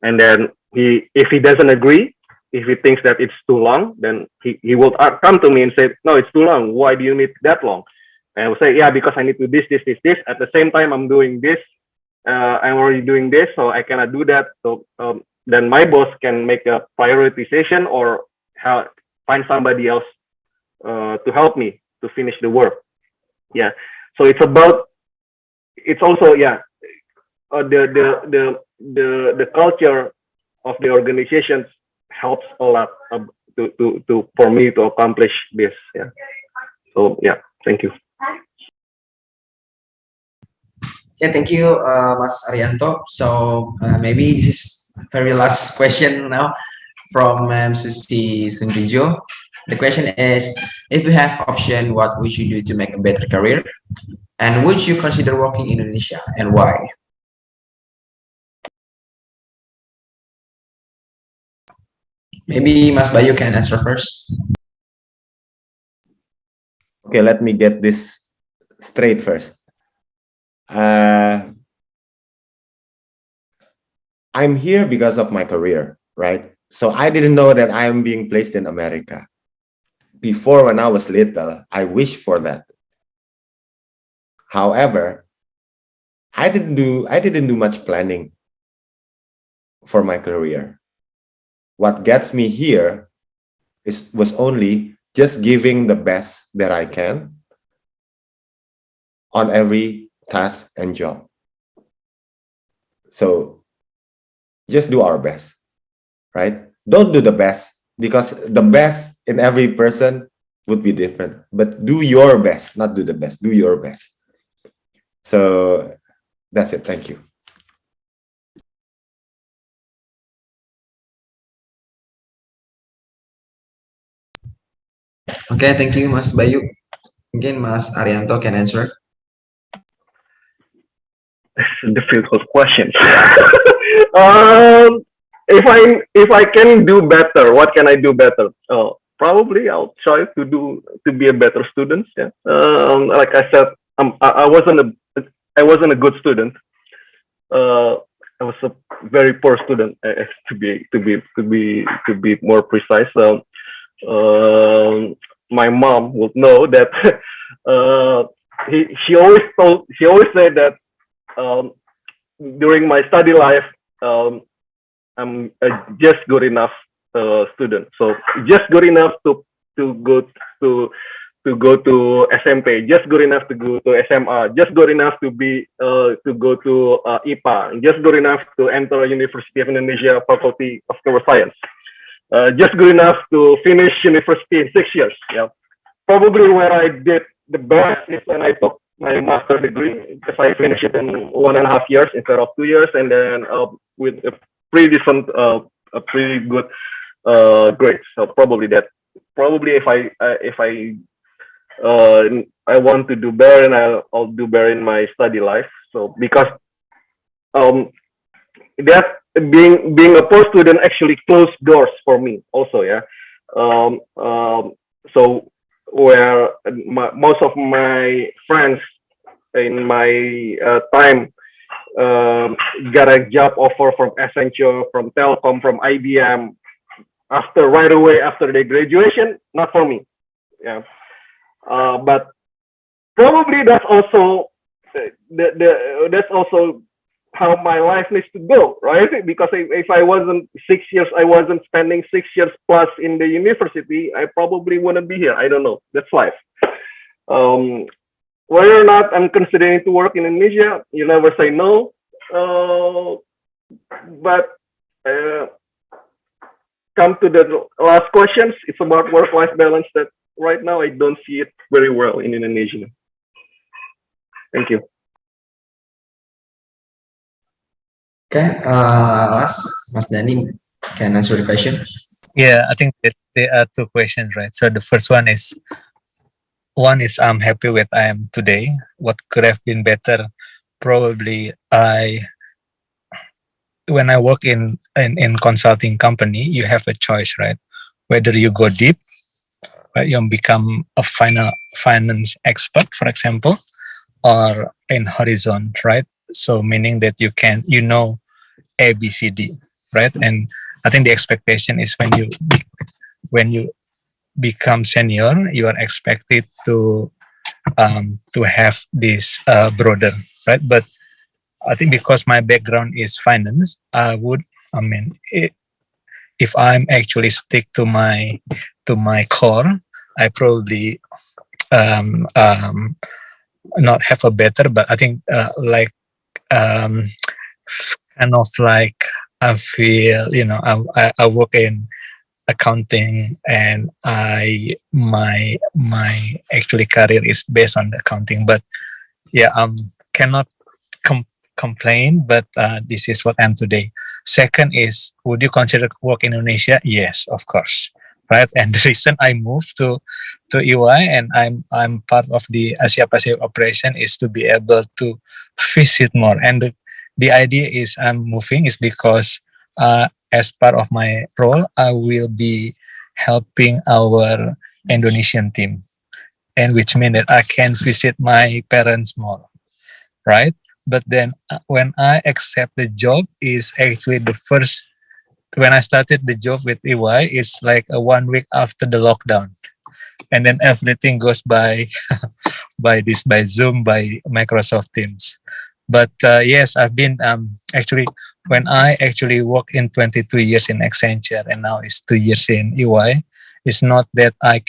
And then if he doesn't agree, if he thinks that it's too long, then he will come to me and say, no, it's too long. Why do you need that long? And I will say, yeah, because I need to this. At the same time, I'm doing this. I'm already doing this, so I cannot do that. So then my boss can make a prioritization or find somebody else to help me to finish the work. Yeah. So it's also, yeah, the culture of the organizations helps a lot for me to accomplish this. Yeah. So yeah, thank you. Okay, thank you, Mas Arianto. So maybe this is very last question now from Susi Sunrijo. The question is, if you have option, what would you do to make a better career? And would you consider working in Indonesia, and why? Maybe Mas Bayu can answer first. Okay, let me get this straight first. I'm here because of my career, right? So I didn't know that I am being placed in America. Before, when I was little, I wished for that. However, I didn't do much planning for my career. What gets me here was only just giving the best that I can on every task and job. So just do our best, right? Don't do the best, because the best in every person would be different. But do your best, not do the best. Do your best. So that's it. Thank you. Okay, thank you, Mas Bayu. Again, Mas Arianto can answer. It's a difficult question. If I can do better, what can I do better? Probably I'll try to be a better student. Yeah. Like I said, I wasn't a good student. I was a very poor student, to be more precise. My mom would know that. She always said that during my study life, I'm just good enough student. So just good enough to go to SMP, just good enough to go to SMA, just good enough to go to IPA, just good enough to enter University of Indonesia Faculty of Computer Science, just good enough to finish university in 6 years. Yeah, probably where I did the best is when I took my master's degree, because I finished it in 1.5 years instead of 2 years, and then with a pretty decent, a pretty good grades. So probably that. Probably if I want to do better, and I'll do better in my study life. So because that being a poor student actually closed doors for me also, yeah. Um, um, so where most of my friends in my time got a job offer from Accenture, from Telkom, from IBM right away after their graduation. Not for me, yeah. But probably that's also that's also how my life needs to go, right? Because if I wasn't 6 years, I wasn't spending 6 years plus in the university, I probably wouldn't be here. I don't know. That's life. Whether or not I'm considering to work in Indonesia, you never say no. But come to the last questions, it's about work-life balance that right now I don't see it very well in Indonesia. Thank you. Okay, Mas Dani can answer the question. Yeah, I think there are two questions, right? So the first one is I'm happy with I am today. What could have been better? Probably when I work in consulting company, you have a choice, right? Whether you go deep, right, you become a finance expert, for example, or in horizon, right? So meaning that you know A, B, C, D, right? And I think the expectation is when you become senior, you are expected to have this broader, right? But I think because my background is finance, if I'm actually stick to my core, I probably not have a better, but I think kind of like I feel, I work in accounting, and my actually career is based on accounting, but yeah, cannot complain, but this is what I'm today. Second is, would you consider work in Indonesia? Yes, of course, right? And the reason I moved to EY and I'm part of the Asia Pacific operation is to be able to visit more. And the idea is I'm moving is because as part of my role, I will be helping our Indonesian team, and which means that I can visit my parents more, right? But then when I accept the job is actually when I started the job with EY, it's like 1 week after the lockdown. And then everything goes by by Zoom, by Microsoft Teams. But yes, I've been actually, when I actually worked in 22 years in Accenture and now it's 2 years in EY, it's not that I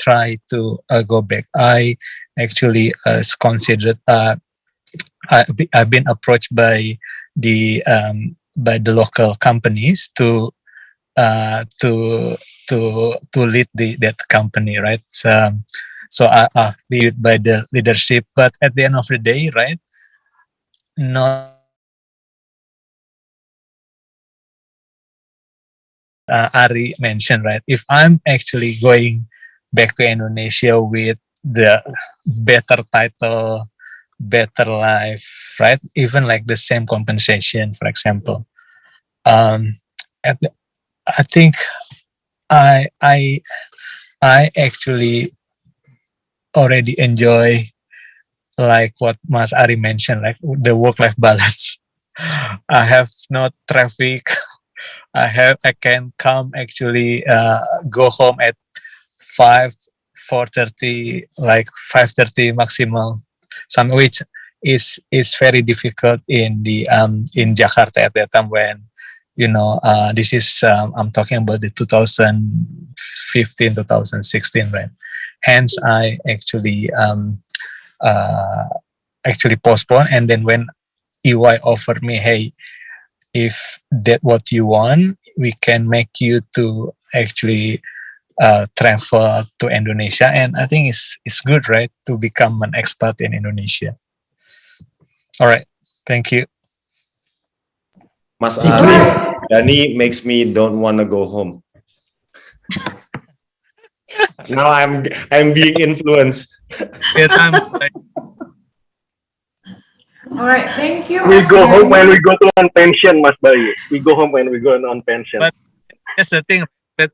try to go back. I actually considered I've been approached by the local companies to lead that company, right? So I lead by the leadership, but at the end of the day, right, not Ari mentioned, right? If I'm actually going back to Indonesia with the better title, better life, right? Even like the same compensation, for example. I think I actually already enjoy like what Mas Ari mentioned, like the work-life balance. I have no traffic. I can come actually go home at 4:30, like 5:30 maximal. Some which is very difficult in Jakarta at that time when this is I'm talking about the 2015 2016, right? Hence I actually postponed, and then when EY offered me, hey, if that what you want, we can make you to actually travel to Indonesia, and I think it's good, right, to become an expert in Indonesia. All right, thank you. Mas Ari, Dani makes me don't want to go home. Now I'm being influenced. All right, thank you. We Mas go home when Dani. we go to on pension, Mas Bayu. We go home when we go on pension. But that's the thing that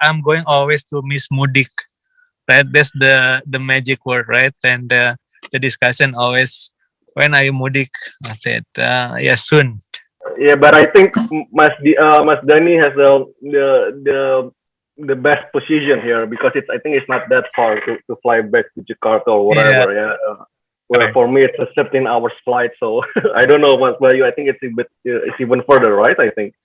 I'm going always to Miss Mudik, right? That's the magic word, right? And the discussion always, when are you Mudik? I said, yeah, soon. Yeah, but I think Mas Dani has the best position here because I think it's not that far to fly back to Jakarta or whatever. Yeah. Well, Right. for me it's a 17 hours flight, so I don't know Mas Bayu. I think it's even further, right? I think.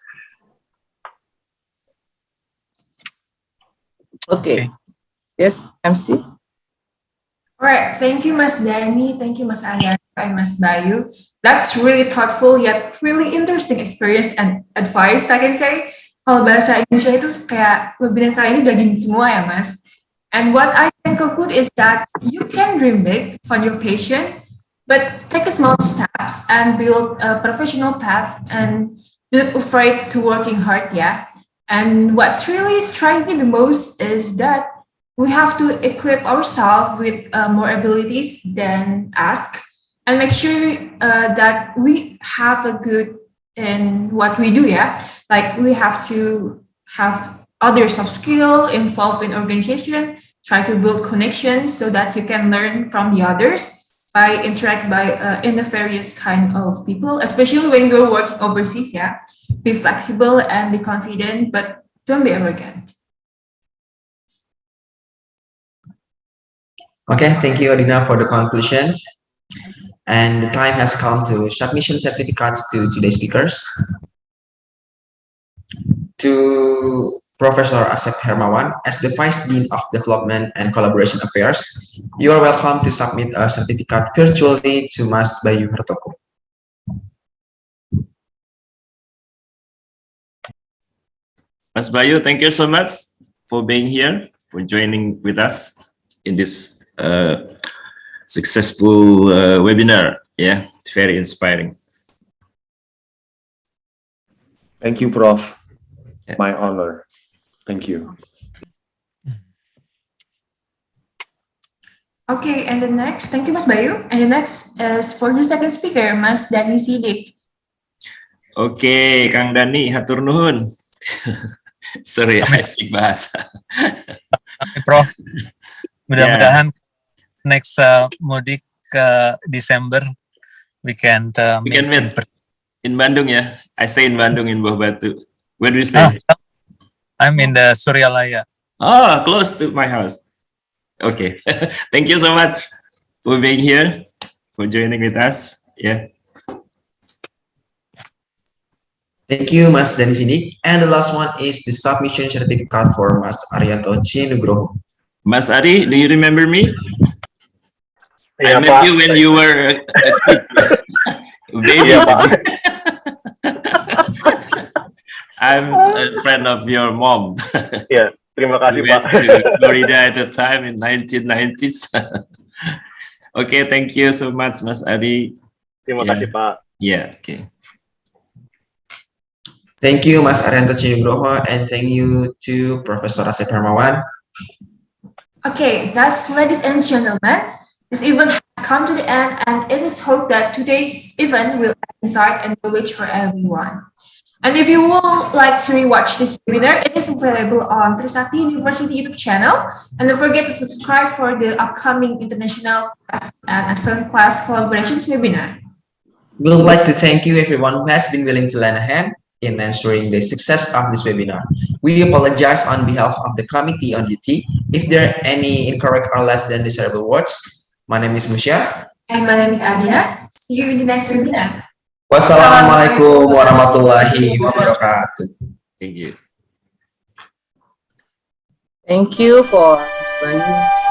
Okay. Yes, MC. All right, thank you, Mas Dani. Thank you, Mas Ariana and Mas Bayu. That's really thoughtful yet really interesting experience and advice. I can say kalau bahasa Indonesia itu kayak webinar kali ini daging semua ya, Mas. And what I can conclude is that you can dream big, find your passion, but take a small steps and build a professional path and don't afraid to working hard, yeah. And what's really striking the most is that we have to equip ourselves with more abilities than ask and make sure that we have a good in what we do, yeah. Like we have to have other soft skill involved in organization, try to build connections so that you can learn from the others by interact in the various kind of people, especially when you're working overseas, yeah. Be flexible and be confident, but don't be arrogant. Okay, thank you, Adina, for the conclusion. And the time has come to submission certificates to today's speakers. To Professor Asep Hermawan, as the Vice Dean of Development and Collaboration Affairs, you are welcome to submit a certificate virtually to Mas Bayu Hartoko. Mas Bayu, thank you so much for being here, for joining with us in this successful webinar. Yeah, it's very inspiring. Thank you, Prof. Yeah. My honor. Thank you. Okay, and the next, thank you, Mas Bayu. And the next is for the second speaker, Mas Dani Sidik. Oke, Kang Dani, hatur nuhun. Sorry, I speak bahasa. Prof, mudah-mudahan next mudik Desember we can meet in Bandung ya. I stay in Bandung in Buah Batu. Where do you stay? I'm in the Suryalaya. Oh, close to my house. Okay. Thank you so much for being here, for joining with us. Yeah. Thank you, Mas Dani Sidik. And the last one is the submission certificate for Mas Arianto Cinugroho. Mas Ari, do you remember me? Yeah, I met you when you were a kid. Baby. I'm a friend of your mom. Yeah, terima kasih, We Pak. went to Florida at the time in 1990s. Okay, thank you so much, Mas Ari. Terima kasih, Pak. Yeah, okay. Thank you, Mas Arianto Cinugroho, and thank you to Professor Asep Hermawan. Okay, thus, ladies and gentlemen, this event has come to the end, and it is hoped that today's event will add insight and knowledge for everyone. And if you would like to rewatch this webinar, it is available on Trisakti University YouTube channel. And don't forget to subscribe for the upcoming international class and excellent class collaborations webinar. We would like to thank you everyone who has been willing to lend a hand in ensuring the success of this webinar. We apologize on behalf of the committee on duty if there are any incorrect or less than desirable words. My name is Musya. And my name is Adina. See you in the next webinar. Wassalamualaikum warahmatullahi wabarakatuh. Thank you. Thank you for joining.